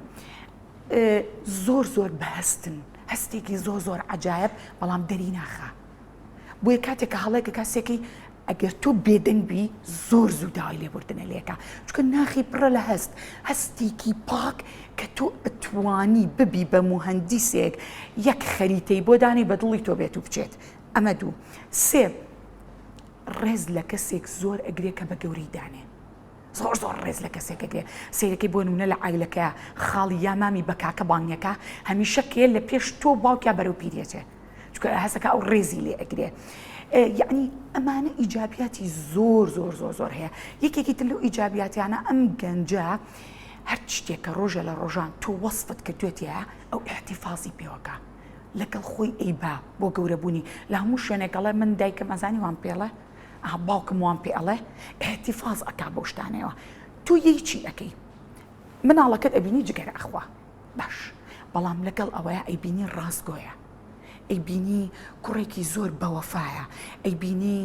زۆر بەهستن هەستێکی زۆر عجایب بەڵام دەری ناخە بۆیە کاتێککە هەڵێکە کەسێکی ئەگەر تۆ بێدەنگبی زۆر زوو داوای لێبوردنە لێکە چکە ناخی پڕە لە هەستێکی پاک کە تۆ ئەتوانی ببی بە موهەندیسێک یەک خەریتەی بۆ دانی بە دڵی تۆ بێت و بچێت ئەمە دوو سێ ڕێز لە کەسێک زۆر ئەگرێ کە بە گەورەی دانێ زۆر ڕێز لە کەسێک ئەگرێ سیرەکەی بۆ نمونە لە عایلەکە خاڵی یا مامی بە کاکە بانگەکە هەمیشە کێ لە پێش تۆ باوکیا بەرەو پیرێتێ چکە هەسەکە ئەو ڕێزی لێ ئەگرێ یعنی ئەمانە ئیجابیاتی زۆر هەیە یەکێکی تر لەو ئیجابیاتیانە ئەم گەنجە هەر شتێکە ڕۆژە لە ڕۆژان تۆ وەسفت کردوێتە ئەو احتیفازی پێوەکە لەگەڵ خۆی ئەیبا بۆ گەورەبوونی لە هەموو شوێنێکەڵێ من دایکم ئەزانی وان پێڵێ باوکم وان پێ ئەڵێ احتیفاز ئەکا بۆ شتانەوە تۆ یەیچی ئەەکەی مناڵەکەت ئەبینی جگەرە ئەخوا باش بەڵام لەگەڵ ئەوەیە ئەیبینی ڕاستگۆیە ئەیبینی کوڕێکی زۆر بەوەفایە ئەیبینی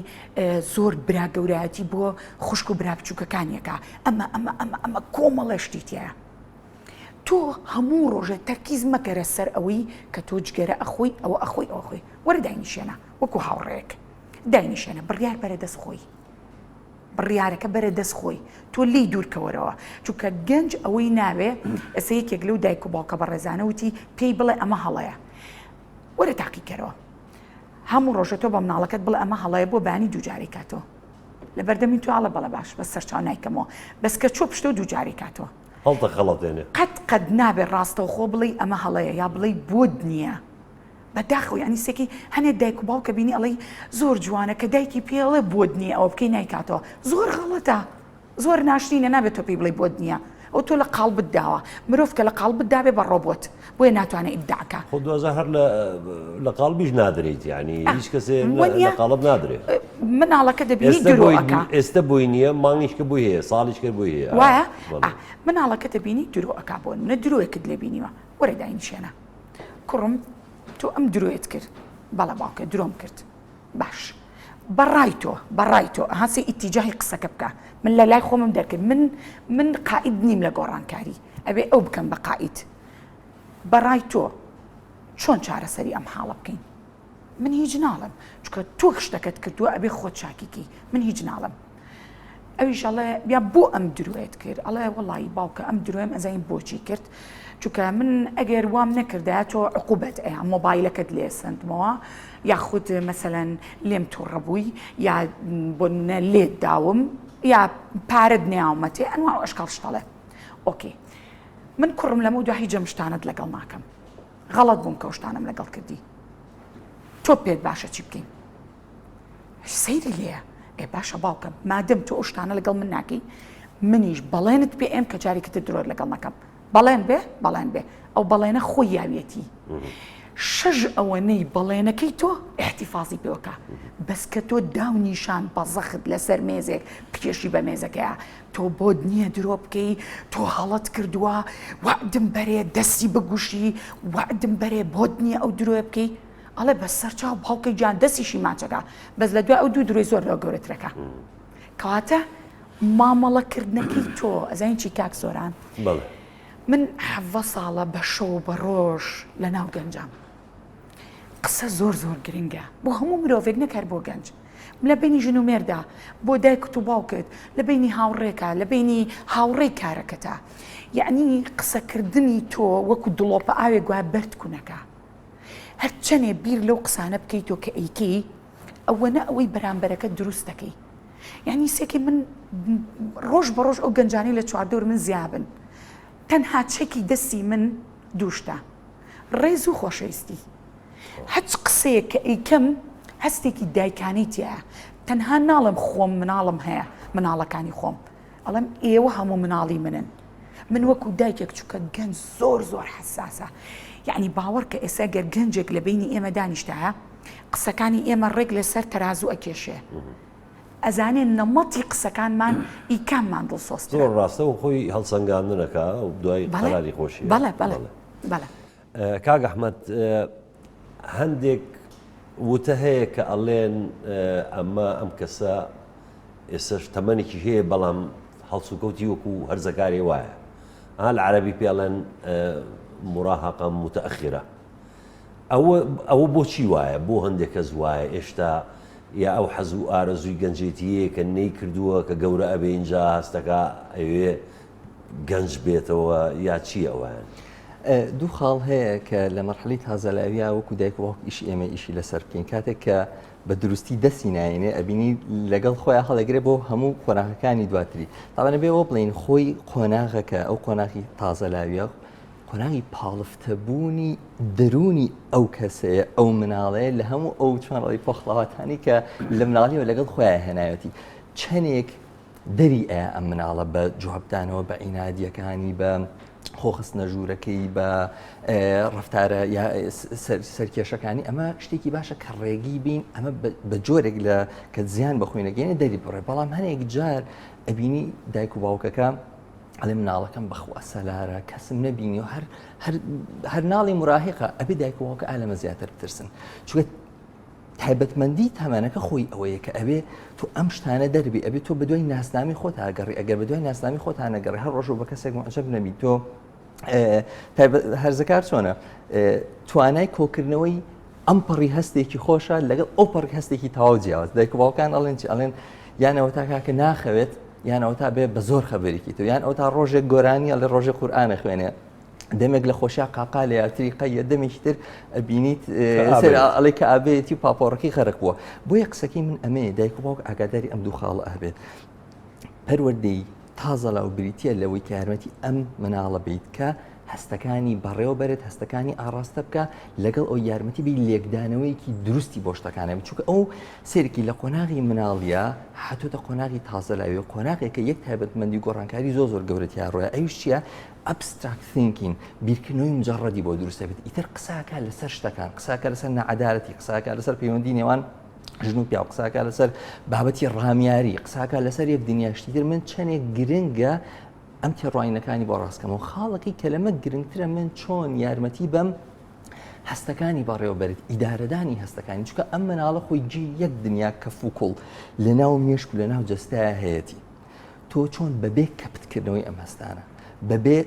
زۆر برا گەورایەتی بۆ خوشک و برا بچووکەکانیەکە ئەمە کۆمەڵێشتی تایە تۆ هەموو ڕۆژە تەرکیز مەکەرە سەر ئەوەی کە تۆ جگەرە ئەخۆی ئەوە ئەخۆی وەرە داینیشێنە وەکو هاوڕێک داینیشێنە بڕیار بەرە دەست خۆی بڕیارەکە بەرە دەست خۆی تۆ لی دوورکەوەرەوە چونکە گەنج ئەوەی ناوێ ئەسە یەکێک لەو دایک و باوکە بەڕێزانە وتی پێی بڵێ ئەمە هەڵەیە وەرە تاقیکەرەوە هەموو ڕۆژە تۆ بە مناڵەکەت بڵێ ئەمە هەڵەیە بۆ بانی دووجاری کاتەوە لە بەردەمی تو ئاڵە بەڵە باش بە سەرچاو نایکەمەوە بەس کە چۆ پشتە و دووجاری کاتەوە هەڵتە خەڵەتێنێ قەت نابێت ڕاستەوە خۆ بڵێ ئەمە هەڵەیە یا بڵێ بۆت نییە بەداخەوە ینی سێکی هەنێک دایک و باوکە بینی ئەڵێ زۆر جوانە کە دایکی پێڵێ بۆت نییە ئەوە بکەی نایکاتەوە زۆر غەڵەتە زۆر ناشرینە نابێت تۆ پێی بڵێ بۆت نییە ئەو تۆ لە قاڵبت داوە مرۆڤ کە لە قاڵبت دابێ بە ڕۆبۆت بۆیە ناتوانێت ئیبداعکە خۆ دوازە هەر لە قاڵبیش نادرێت یعنی هیچ کەسێ لە قاڵب نادرێت مناڵەکە دەبینی درۆەکە ئێستا بۆی نییە مانگیشکە بۆی هەیە ساڵیشکە بۆی هەیە وایە مناڵەکە دەبینی درۆەکە بۆ منە درۆیەکت لێ بینیوە وەرە داینیشێنە کوڕم تۆ ئەم درۆیت کرد بەڵە باوکە درۆم کرد باش بەڕای تۆ هەسی ئیتیجاهی قسەکە بکە من لە لای خۆمم دەرکرد من قائید نیم لە گۆڕانکاری ئەبێ ئەو بکەم بە قائید بەڕای تۆ چۆن چارەسەری ئەم حاڵە بکەین من هیچ ناڵم چکە تۆ شتەکەت کردووە ئەبێ خۆت چاکیکی من هیچ ناڵم ئەویش ئەڵێ بیا بۆ ئەم درۆیت کرد ئەڵێ وەڵی باوکە ئەم درۆیم ئەزانین بۆچی کرد چونکە من ئەگەر وام نەکردە تۆ عقوبەت ئەیە مۆبایلەکەت لێ سندمەوە یاخود مەسەلەن لێم تووڕەبووی یا بۆ لێت داوم یا پارەت نێاومەتێ ئەنوا ئەشکال شتەڵێ ئۆکێ من کوڕم لەمە دو هیچ جەمشتانت لەگەڵ ناکەم غەڵەت بووم کە شتانم لەگەڵ کردی تۆ پێت باشە چی بکەین سەیری لێە ئێ باشە باوکەم مادەم تۆ شتانە لەگەڵ من ناکەی منیش بەڵێنت پێ ئێم کە جارێکتر درۆت لەگەڵ نەکەم بەڵێن بێ ئەو بەڵێنە خۆی یاویەتی شەژ ئەوەنەی بەڵێنەکەی تۆ احتیفازی پێوەکە بەس کە تۆ داونیشان بەزەخت لەسەر مێزێک پێشی بە مێزەکەیە تۆ بۆ نییە درۆ بکەی تۆ هەڵەت کردووە وعدم بەرێ دەستی بگوشی وعدم بەرێ بۆت نییە ئەو درۆی بکەی ئەڵێ بە سەرچاو باوکەی جان دەستیشی ماچەکە بەس لە دوای ئەو دوو درۆی زۆر لە گەورەترەکە کەواتە مامەڵەکردنەکەی تۆ ئەزانین چی کاک زۆران من 7 ساڵە بە شەو بە ڕۆژ لە ناو گەنجام قسە زۆر گرنگە بۆ هەموو مرۆڤێک نەکار بۆ گەنج لە بینی ژن و مێردا بۆ دایکت و باوکت لە بینی هاوڕێکە لە بینی هاوڕێی کارەکەتە یعنی قسەکردنی تۆ وەکو دڵۆپە ئاوێ گوای بەرد کوونەکە هەر چەنێ بیر لەو قسانە بکەیتۆ کە ئەیکەی ئەوەنە ئەوەی بەرامبەرەکە دروست دەکەی یعنی سێکی من ڕۆژ بە ڕۆژ ئەو گەنجانی لە چواردەور من زیابن تەنها چێکی دەستی من دووشتە ڕێز و خۆشەویستی هەچ قسەیە کە ئەیکەم هەستێکی دایکانی تایە تەنها ناڵم خۆم مناڵم هەیە مناڵەکانی خۆم ئەڵێم ئێوە هەموو مناڵی منن من وەکو دایکێک چووکە گەنج زۆر حساسە یعنی باوەڕ کە ئێستا گەر گەنجێک لە بینی ئێمە دانیشتایە قسەکانی ئێمە ڕێک لەسەر تەرازوو ئەکێشێ ئەزانێن نەمەتی قسەکانمان ئیکاممان دڵسۆسترە. زۆر ڕاستە و خۆی هەڵسەنگاندنەکە و دوای قەراری خۆشی. بەڵێ کاک ئەحمەد هەندێک وتە هەیە کە ئەڵێن ئەمە ئەم کەسە ئێستش تەمەنێکی هەیە بەڵام هەڵسوکەوتی وەکو هەرزەکاری وایە لە عەرەبی پێڵێن مراهقە متەئەخرە ئەوە بۆچی وایە بۆ هەندێک کەس وایە ئێشتا یا ئەو حەز و ئارەزووی گەنجێتیە کە نەی کردووە کە گەورە ئەبێ اینجا هەستەکە ئەوێ گەنج بێتەوە یا چی ئەوەیان؟ دوو خاڵ هەیە کە لە مەرحەلی تازەلاویە وەکو دایک و باوک ئیشی ئێمە ئیشی لەسەر بکەین کاتێک کە بە دروستی دەستی ناینێ ئەبینی لەگەڵ خۆیان هەڵەگرێ بۆ هەموو قۆناغەکانی دواتری تاوانە بێەوە بڵین خۆی قۆناغەکە ئەو قۆناغی تازەلاویە قۆناغی پاڵفتەبوونی دەرونی ئەو کەسەیە ئەو مناڵەیە لە هەموو ئەو چۆنەڵی پۆخڵاواتانی کە لە مناڵیەوە لەگەڵ خۆیان هێنایەتی چەندێک دەری ئەیە ئەم مناڵە بە جوابدانەوە بە عینادیەکانی بە خۆخستنە ژوورەکەی بە ڕفتارە یا سەرکێشەکانی ئەمە شتێکی باشە کە ڕێگی بین ئەمە بە جۆرێک لە کە زیان بەخوێنەگەێنە دەری بڕێ بەڵام هەنێک جار ئەبینی دایک و باوکەکە ئەڵێ مناڵەکەم بەخوا سەلارە کەسم نەبینی و هەر ناڵی مراهقە ئەبێ دایک و باوکە ئالەمە زیاتر بترسن چونکە تایبەتمەندی تەمانەکە خۆی ئەوەیە کە ئەبێ تو ئەم شتانە دەربی ئەبێت تۆ بەدوای ناسنامی خۆت هاگەڕی ئەگەر بەدوای ناسنامی خۆت هانەگەڕی هەر ڕۆژ بە کەسێک معجەب نەبی تۆ هەرزەکار چۆنە توانای کۆکردنەوەی ئەم پەڕی هەستێکی خۆشە لەگەڵ ئەو پەڕی هەستێکی تەواو جیاواز دایک و باوکان ئەڵێن چی ئەڵێن یانەوە تا کاکە ناخەوێت یانەوە تا بێ بە زۆر خەبەرێکی تۆ یان ئەو تا ڕۆژێک گۆرانی لە ڕۆژێ قورئانە خوێنێ دەمێک لە خۆشیا قاقا لە یاتریقەیە دەمێکی تر ئەبینیت ئەڵێ کە ئابێتی و پاپۆڕەکەی خەرق بووە بۆیە قسەکەی من ئەمەیە دایک و باوک ئاگاداری ئەم دوو خاڵە ئەبێت پەروەردەی تازەڵا و بریتە لەوەی کە یارمەتی ئەم مناڵە بیت کە هەستەکانی بەڕێوە بەرێت هەستەکانی ئاڕاستە بکە لەگەڵ ئەو یارمەتی بی لێکدانەوەیکی دروستی بۆ شتەکانە چونکە ئەو سێرکی لە قۆناغی مناڵیە هاتوۆتە قۆناغی تازەلاوی قۆناغێکە یەک تایبەتمەندی گۆڕانکاری زۆر گەورەتیان ڕۆیە ئەویش چییە ئەبستراکت ثینکین بیرکردنەوەی مجەڕەدی بۆ دروستە بێت ئیتر قساکە لەسەر شتەکان قساکە لەسەر نەعەدالەتی قساکە لەسەر پەیوەندی نێوان ژن و پیا قساکە لەسەر بابەتی ڕامیاری قساکە لەسەر یەک دنیاشتی تر من چەندێک گرنگە ئەم تێڕواینەکانی بۆ ڕاستکەمەوە خاڵەکەی کە لەمە گرنگترە من چۆن یارمەتی بەم هەستەکانی بەڕێوەبەرێت ئیدارەدانی هەستەکانی چونکە ئەم مناڵە خۆی جی یەک دنیا کەف و کوڵ لە ناو مێشک و لە ناو جەستایە هەیەی تۆ چۆن بەبێ کەپتکردنەوەی ئەم هەستانە بەبێ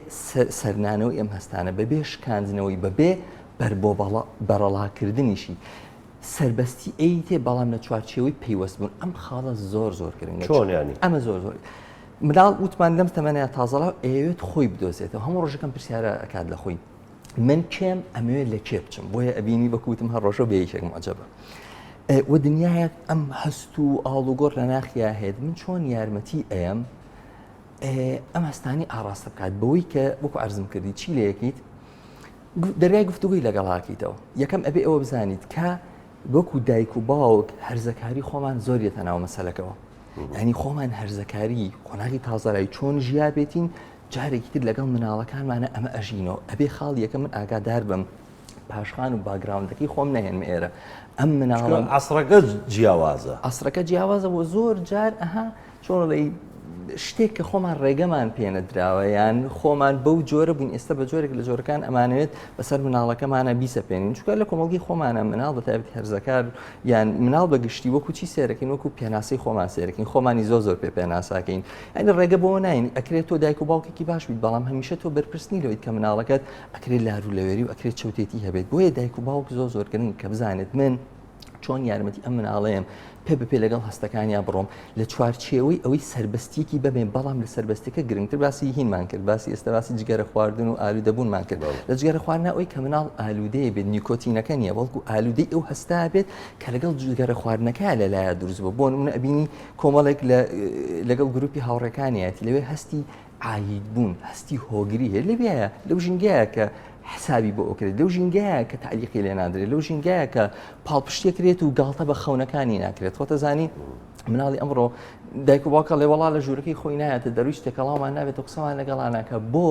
سەرنانەوەی ئەم هەستانە بەبێ شکاندنەوەی بەبێ بەرەڵاکردنیشی سربەستی ئەی تێ بەڵام لە چوارچێوەی پەیوەست بوون ئەم خاڵە زۆر گرنگە چۆن ینی ئەمە زۆر مناڵ وتمان لەم تەمەنەیە تازەڵا ئەوێت خۆی بدۆزێتەوە هەموو ڕۆژەکەم پرسیارە ئەکات لە خۆی من کێم ئەمەوێت لە کێ بچم بۆیە ئەبینی بەکوتم هەر ڕۆژە بەیەکێک معجەبە و دنیایەک ئەم هەست و ئاڵوگۆڕ لە ناخیا هێت من چۆن یارمەتی ئەم ئەم هەستانی ئاڕاستە بکات بەوەی کە وەکو عەرزم کردی چی لە یەکیت دەرگای گفتوگوی لەگەڵاکیتەوە یەکەم ئەبێ ئەوە بزانیت کە وەکو دایک و باوک هەرزەکاری خۆمان زۆریەتە ناو مەسەلەکەەوە ینی خۆمان هەرزەکاری قۆناغی تازەلای چۆن ژیا بێتین جارێکی تر لەگەڵ مناڵەکانمانە ئەمە ئەژینەوە ئەبێ خاڵ یەکە من ئاگادار بم پاشخان و باگراوندەکەی خۆم نەهێنمە ئێرە ئەم مناڵە عەسرەکە جیاوازە عەسرەکە جیاوازە بۆ زۆر جار ئەها چۆنڵی شتێک کە خۆمان ڕێگەمان پێنەدراوە یان خۆمان بەو جۆرە بووین ئێستا بە جۆرێک لە جۆرەکان ئەمانوێت بەسەر مناڵەکەمانە بیسەپێنین چونکە لە کۆمەڵگی خۆمانە مناڵ بە تایبەتی هەرزەکار یان مناڵ بەگشتی وەکو چی سێرەکەین وەکو پێناسەی خۆمان سێرەکەین خۆمانی زۆر پێ پێناساکەین ئەنی ڕێگە بۆ ناین ئەکرێت تۆ دایک و باوکێکی باش بیت بەڵام هەمیشە تۆ بەرپرسنی لەوەیت کە مناڵەکەت ئەکرێت لارو لەوێری و ئەکرێت چەوتێتی هەبێت بۆیە دایک و باوک زۆر گرنگ کە بزانێت من چۆن یارمەتی ئەم مناڵەیەم پێ لەگەڵ هەستەکانیان بڕۆم لە چوارچێوەی ئەوەی سربەستیەکی ببێن بەڵام لە سربەستەکە گرنگتر باسی هینمان کرد باسی ئێستا باسی جگەرە خواردن و ئالوودەبوونمان کرد لە جگەرە خواردن ئەوەی کە مناڵ ئالوودەیە بێت نیکۆتینەکە نییە بەڵکو ئالوودەی ئەو هەستا بێت کە لەگەڵ جگەرە خواردنەکە لەلایە دروست بوو بۆ نمونە ئەبینی کۆمەڵێک لەگەڵ گروپی هاوڕێکانیەتی لەوێ هەستی عاید بوون هەستی هۆگری هەیە لەوێیە لەو ژینگەیە کە حسابی بۆ ئۆکرێت لەو ژینگەیە کە تعلیقی لێ نادرێت لەو ژینگەیە کە پاڵپشتێکرێت و گاڵتە بە خەونەکانی ناکرێت خۆتە زانی مناڵی ئەمڕۆ دایک و باوکە لێ وەڵا لە ژوورەکەی خۆی نایەتە دەروی شتێکەڵاومان نابێت و قسەمان لەگەڵانەکە بۆ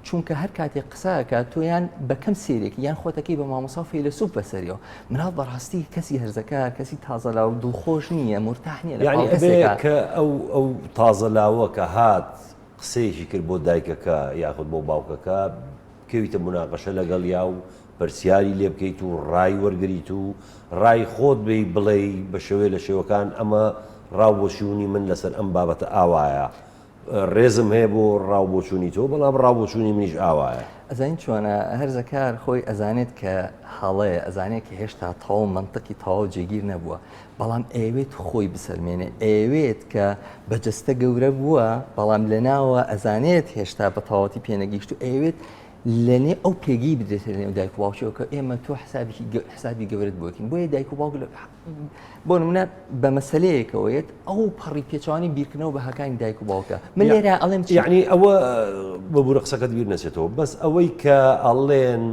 چونکە هەر کاتێک قساکات تۆیان بەکەم سێرێک یان خۆتەکەی بە مامۆسافی لە سوپ بەسەریەوە مناڵ بەڕاستی کەسی هەرزەکار کەسی تازەلاو دڵخۆش نییە مرتاح نییە یعنی ئەبێ کە ئەو تازەلاوە کە هات قسەیەکی کرد بۆ دایکەکە یاخود بۆ باوکەکە کەویتە مناقەشە لەگەڵ یا و پرسیاری لێ بکەیت و ڕای وەرگریت و ڕای خۆت بێ بڵێ بە شێوەیە لە شێوەکان ئەمە ڕاوبۆچوونی من لەسەر ئەم بابەتە ئاوایە ڕێزم هەیە بۆ ڕاوبۆچوونی تۆ بەڵام ڕاوبۆچوونی منیش ئاوایە ئەزانین چۆنە هەرزەکار خۆی ئەزانێت کە هەڵەیە ئەزانێت کە هێشتا تەواو منطقی تەواو جێگیر نەبووە بەڵام ئەوێت خۆی بسەلمێنێ ئەوێت کە بەجەستە گەورە بووە بەڵام لەناوە ئەزانێت هێشتا بە تەواوەتی پێنەگەیشت و ئەوێت لەنێ ئەو پێگی بدرێتە لێ دایک و باوکەوە کە ئێمە تۆ حسابی گەورەت بۆکەین بۆیە دایک و باوک بۆ نمونە بە مەسەلەیەکەوەیەت ئەو پەڕی پێچوانی بیرکردنەوە بە هەکانی دایک و باوکە من لێرە ئەڵێم یعنی ئەوە بە بوورە قسەکەت بیر نەچێتەوە بەس ئەوەی کە ئەڵێن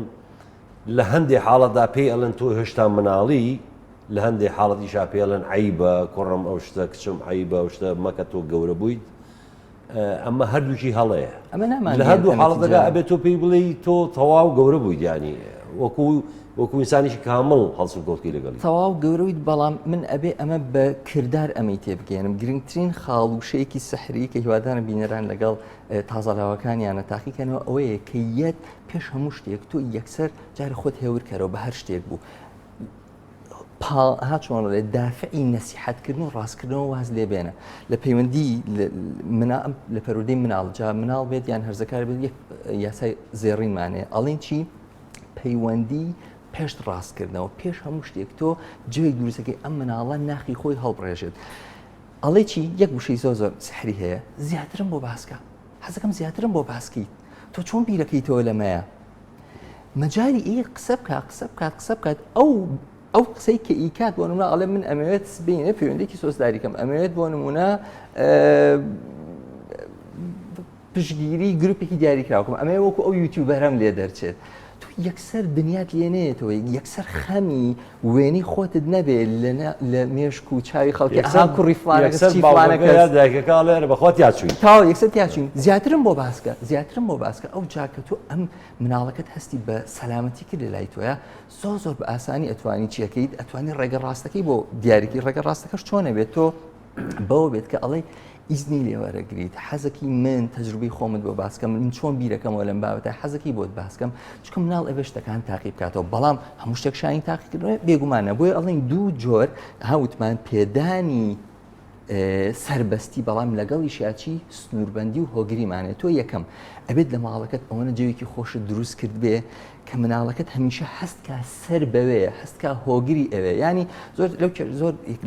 لە هەندێک حاڵەتدا پێی ئەڵێن تۆ هێشتا مناڵی لە هەندێک حاڵەتیشا پێڵێن عیبە کوڕم ئەو شتە کچم عیبە ئەو شتە مەکە تۆ گەورە بوویت ئەمە هەردووکی هەڵەیە لە هەردوو حاڵەتەکە ئەبێت تۆ پێی بڵێ تۆ تەواو گەورە بوویت ینی وەکو ئینسانیشی کامڵ هەڵسو کۆتکی لەگەڵی تەواو گەورەویت بەڵام من ئەبێ ئەمە بە کردار ئەمەی تێبگەێنم گرنگترین خاڵوشەیەکی سەحری کە هیوادارە بینەران لەگەڵ تازەلاوەکانیانە تاقیکەنەوە ئەوەیە کە یەت پێش هەموو شتێک تۆ یەکسەر جارە خۆت هێورکەرەوە بە هەر شتێک بوو ها چۆن لێ دافعی نەسیحەتکردن و ڕاستکردنەوە واز لێ بێنە لە پەیوەندی لە پەرودەی مناڵجا مناڵ بێت یان هەرزەکار بێت یەک یاسای زێڕینمانێ ئەڵێن چی پەیوەندی پێش ڕاستکردنەوە پێش هەموو شتێک تۆ جوێی دروستەکەی ئەم مناڵە ناخی خۆی هەڵبڕێژێت ئەڵێ چی یەک وشەی زۆر زۆر سحری هەیە زیاترم بۆ باسکە حەزەکەم زیاترم بۆ باسکیت تۆ چۆن بیرەکەیتەوە لەمەیە مەجای ئێ قسە بکات ئەو قسەی کە ئیکات بۆ نمونە ئەڵێ من ئەمەوێت بینێ پەیوەندێکی سۆزداریکەم ئەمەوێت بۆ نمونە پشگیری گروپێکی دیاریکراوکەم ئەمە وەکو ئەو یوتیوبەرم لێ دەرچێت تو یەکسەر دنیات لێنێتەوە یەکسەر خەمی وێنی خۆتت نەبێت لە مێشک و چاوی خەڵکی ئەها کوڕی فلانەکەڵێ بەخۆت یاچووی تاو یەکسەر تیاچوین زیاترم بۆ باسکە ئەو جاکە تو ئەم مناڵەکەت هەستی بە سەلامەتی کرد لە لای تۆیە زۆر بە ئاسانی ئەتوانی چیەکەیت ئەتوانی ڕێگە ڕاستەکەی بۆ دیارێکی ڕێگە ڕاستەکەش چۆنە بێت تۆ بەوە بێت کە ئەڵێ ئیزنی لێوەرەگریت حەزەکی من تەجروبەی خۆمت بۆ باسکەم من چۆن بیرەکەمەوە لەم بابەتە حەزەکی بۆت باسکەم چونکە مناڵ ئەوێ شتەکان تاقی بکاتەوە بەڵام هەموو شتێک شاین تاقیکردنەوە بێگومانە بۆیە ئەڵێن دوو جۆر هاوتمان پێدانی سربەستی بەڵام لەگەڵی شیاچی سنووربەندی و هۆگریمانێت تۆ یەکەم ئەبێت لە ماڵەکەت ئەوەنە جێوێکی خۆشت دروست کرد بێ کە مناڵەکەت هەمیشە هەستکە سەر بەوەیە هەستکە هۆگری ئەوێ ینی زۆر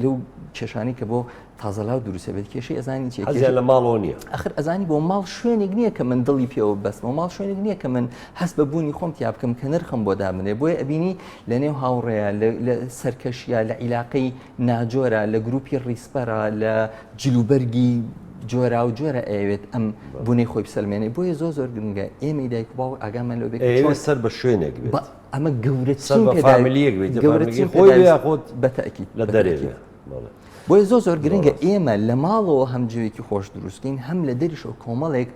لەو کێشانی کە بۆ تازەلاو دروستە بێت کێشەی ئەزانی چێ لە ماڵەوە نییە ئەخر ئەزانی بۆ ماڵ شوێنێک نییە کە من دڵی پێوە بەس بۆ ماڵ شوێنێک نییە کە من هەست بە بوونی خۆم تیا بکەم کە نرخم بۆ دابنێ بۆیە ئەبینی لە نێو هاوڕێیە لە سەرکەشیە لە عیلاقەی ناجۆرە لە گروپی ڕیسپەرە لە جلوبەرگی جۆرا و جۆرە ئەوێت ئەم بوونەی خۆی بسەلمێنێ بۆیە زۆر گرنگە ئێمەی دایک و باو ئاگامان لەو بێت سەر بە شوێنێک بێت ئەمە گەورەتیەک خۆی بەتەکی لە دەرێ بۆیە زۆر گرنگە ئێمە لە ماڵەوە هەم جوێکی خۆش دروستکەین هەم لە دەریشەوە کۆمەڵێک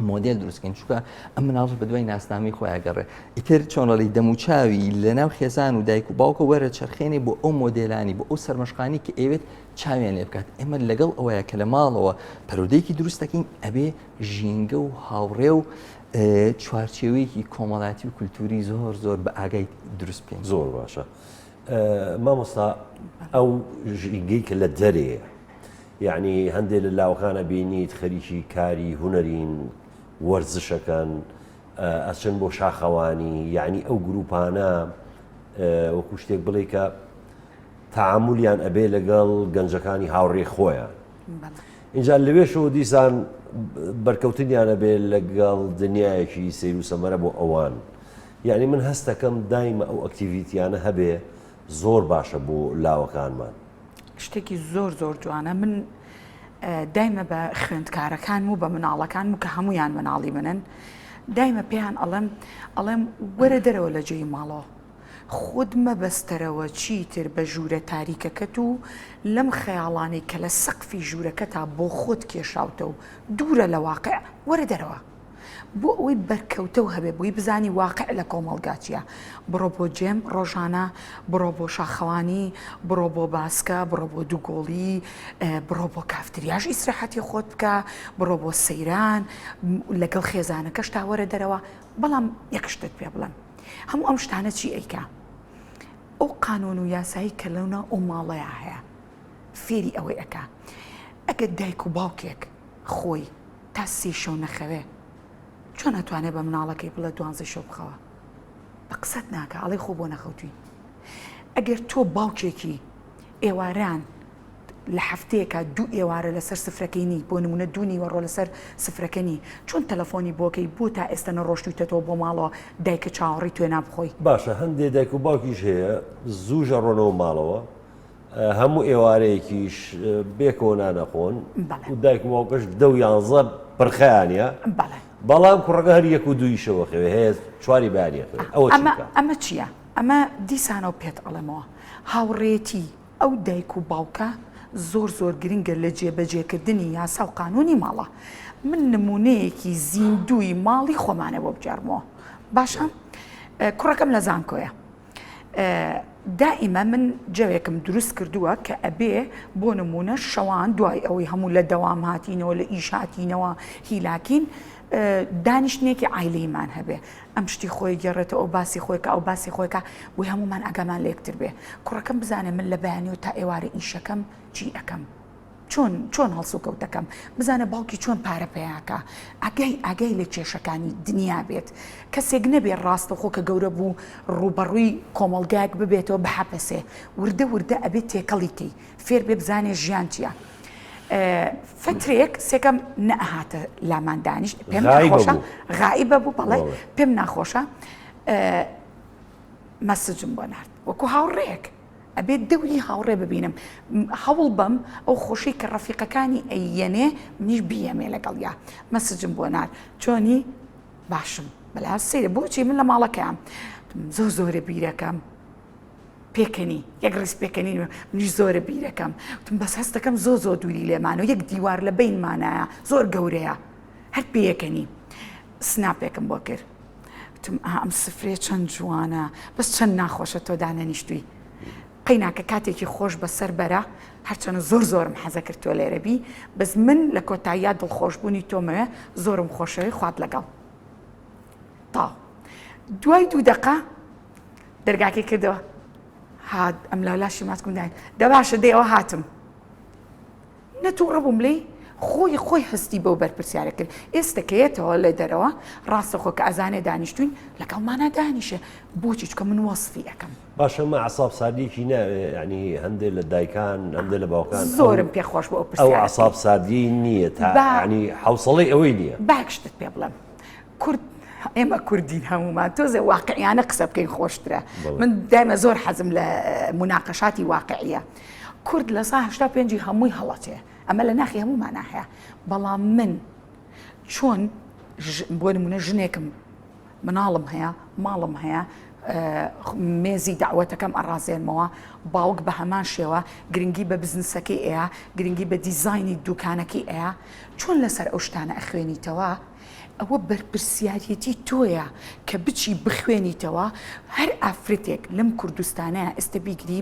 مۆدل دروستکەین چونکە ئەم مناڵ بە دوای ناسنامی خۆیان گەڕێ ئیتر چۆنەڵی دەموچاوی لە ناو خێزان و دایک و باوکە وەرە چرخێنێ بۆ ئەو مۆدلانی بۆ ئەو سەرمەشقانی کە ئەوێت چاویان لێ بکات ئێمە لەگەڵ ئەوەیە کە لە ماڵەوە پەرودەیەکی دروستەکەین ئەبێ ژینگە و هاوڕێ و چوارچێوەیەکی کۆمەڵاتی و کولتوری زۆر بە ئاگای دروست بکەین زۆر باشە مامۆستا ئەو ژینگەی کە لە دەرێ یعنی هەندێک لە لاوەکانە بینیت خەریکی کاری هوەرین وەرزشەکەن ئەچن بۆ شاخەوانی یعنی ئەو گروپانە وەکو شتێک بڵێ کە تەعامولیان ئەبێ لەگەڵ گەنجەکانی هاوڕێ خۆیان اینجا لەوێشەوە دیسان بەرکەوتنیانە بێ لەگەڵ دنیایەکی سیر و سەمەرە بۆ ئەوان یعنی من هەستەکەم دایمە ئەو ئەکتیڤیتیانە هەبێ زۆر باشە بۆ لاوەکانمان شتێکی زۆر جوانە من دایمە بە خوێندکارەکان و بە مناڵەکان و کە هەمویان مناڵی منن دایمە پێیان ئەڵێم وەرە دەرەوە لە جێی ماڵەوە خۆت مەبەستەرەوە چیتر بە ژوورە تاریکەکەت و لەم خەیاڵانەی کە لە سەقفی ژوورەکەتا بۆ خۆت کێشاوتە و دوورە لە واقع وەرە دەرەوە بۆ ئەوەی بەرکەوتەو هەبێ بۆی بزانی واقع لە کۆمەڵگاچیە بڕۆ بۆ جێم ڕۆژانە بڕۆ بۆ شاخەوانی بڕۆ بۆ باسکە بڕۆ بۆ دووگۆڵی بڕۆ بۆ کافتریاژ ئیسراحەتی خۆت بکە بڕۆ بۆ سەیران لەگەڵ خێزانەکە شتاوەرە دەرەوە بەڵام یەکشتت پێ بڵم هەموو ئەم شتانە چی ئەیکا ئەو قانون و یاسایی کە لەونە ئەو ماڵەیە هەیە فێری ئەوەی ئەکا ئەگەر دایک و باوکێک خۆی تا 3 شەو نەخەوێ چۆن ئەتوانێت بە مناڵەکەی بڵێ 12 شەو بخەوە بە قسەت ناکە ئەڵێ خۆ بۆ نەخەوتووی ئەگەر تۆ باوکێکی ئێواران لە هەفتەیەکە 2 ئێوارە لەسەر سفرەکەینی بۆ نمونە 2 نیوەڕۆ لەسەر سفرەکەنی چۆن تەلەفۆنی بۆکەی بۆ تا ئێستا نەڕۆشتویتەوە بۆ ماڵەوە دایکە چاوەڕی توێ نابخۆی باشە هەندێک دایک و باوکیش هەیە زوو ژەڕۆنەوە ماڵەوە هەموو ئێوارەیەکیش بێکەوە نانەخۆن و دایک و باوکەش 10 پرخەیانە بەڵام کوڕەکە هەر 1 و 2 شەوە خەوێ هەیە 4 بەیانیەخەوێ ئەوە ئەمە چییە؟ ئەمە دیسانەوە پێت ئەڵێمەوە هاوڕێتی ئەو دایک و باوکە زۆر گرنگە لە جێبەجێکردنی یاسا و قانونی ماڵە من نمونەیەکی زیندوی ماڵی خۆمانە بۆ بجارمەوە باشە کوڕەکەم لە زانکۆیە دائیمە من جەوێکم دروست کردووە کە ئەبێ بۆ نمونە شەوان دوای ئەوەی هەموو لە دەوام هاتینەوە لە ئیش هاتینەوە هیلاکین دانیشتێکی عیلەیمان هەبێ ئەم شتی خۆی گەڕێتەوە ئەو باسی خۆیکە ئەو باسی خۆیکە بۆی هەمومان ئەگەمان لە یەکتر بێ کوڕەکەم بزانێ من لە بەیانیەوە تا ئێوارە ئیشەکەم چی ئەەکەم چۆن هەڵسو کەوتەکەم بزانە باوکی چۆن پارە پێیاکە ئەگەی لە کێشەکانی دنیا بێت کەسێک نەبێت ڕاستەخۆ کە گەورە بوو ڕوبەڕووی کۆمەڵگایەک ببێتەوە بە حەپەسێ وردە ئەبێت تێکەڵیکەی فێر بێ بزانێ ژیان چییە فترێک سێکەم نەهاتە لامان دانیشت پێم ناخۆشە غائبە بوو بەڵێ پێم ناخۆشە مەسجم بۆ نرد وەکو هاوڕێک ئەبێت دەوری هاوڕێ ببینم هەوڵ بەم ئەو خۆشی کە ڕەفیقەکانی ئەیەنێ منیش بیەمێ لەگەڵیا مەسجم بۆ نار چۆنی باشم بەلا سێرە بۆچی من لە ماڵەکەیان زۆرە بیرەکەم پێکەنی یەک ڕیس پێکەنی منیش زۆرە بیرەکەم وتم بەس هەست دەکەم زۆر دووری لێمانەوە یەک دیوار لە بینمانایە زۆر گەورەیە هەر پێیەکەنی سناپێکم بۆ کرد وتم ئەم سفرێ چەند جوانە بەس چەند ناخۆشە تۆ دانەنیشتووی قەیناکە کاتێکی خۆش بەسەر بەرە هەرچەنە زۆرم حەزە کرد تۆ لێرەبی بەس من لە کۆتاییە دڵخۆشبوونی تۆمەوێ زۆرم خۆشەوەی خوات لەگەڵ تا دوای 2 دقە دەرگاکەی کردەوە هات ئەم لاشی ماسکم داین دەباشە دێەوە هاتم نەتووڕە بووم لێی خۆی هەستی بەو بەرپرسیارە کرد ئێستا کەیەتەوە لە دەرەوە ڕاستەخۆ کە ئەزانێ دانیشتوین لەگەڵمانە دانیشە بۆچی چکە من وەسفی ئەەکەم باشە مە عساب ساردیەکی ینی هەندێک لە دایکان هەندێک لە باوکان زۆرم پێخۆش بۆ ئەو پرسیارە ئەو عساب ساردی نییە تا ینی حوسڵەی ئەوەی نییە باکشتت پێ بڵێم کورد ئێمە کوردین هەمومان تۆزێ واقعیانە قسە بکەین خۆشترە من دایمە زۆر حەزم لە مناقەشاتی واقعیە کورد لە سا 85 هەمووی هەڵەتێ ئەمە لە ناخی هەموومان هەیە بەڵام من چۆن بۆ نمونە ژنێکم مناڵم هەیە ماڵم هەیە مێزی داوەتەکەم ئەڕازێنمەوە باوک بە هەمان شێوە گرنگی بە بزنسەکەی ئەیە گرنگی بە دیزایانی دوکانەکەی ئەیە چۆن لەسەر ئەو شتانە ئەخوێنیتەوە ئەوە بەرپرسیارەتی تۆیە کە بچی بخوێنیتەوە هەر ئافرەتێک لەم کوردستانەیە ئێستا بیگری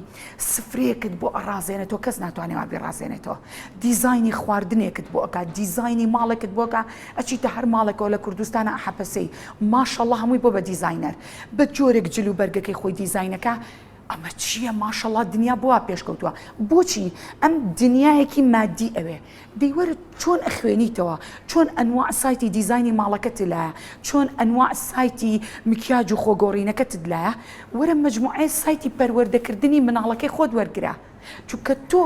سفرەیەکت بۆ ئەڕازێنێتەوە کەس ناتوانێت وا بێڕازێنێتەوە دیزایانی خواردنێکت بۆ ئەکات دیزایانی ماڵێکت بۆکە ئەچیتە هەر ماڵێکەوە لە کوردستانە حەپەسەی ماشەڵڵا هەمووی بۆ بە دیزاینەر بە جۆرێک جلو بەرگەکەی خۆی دیزاینەکە ئەمە چییە ماشەڵڵا دنیا بووە پێشکەوتووە بۆچی ئەم دنیایەکی مادی ئەوێ دەیوەرە چۆن ئەخوێنیتەوە چۆن ئەنواع سایتی دیزایانی ماڵەکەت لایە چۆن ئەنواع سایتی مکیاج و خۆگۆڕینەکەت لایە وەرە مجموعەیە سایتی پەروەردەکردنی مناڵەکەی خۆت وەرگرە چونکە تۆ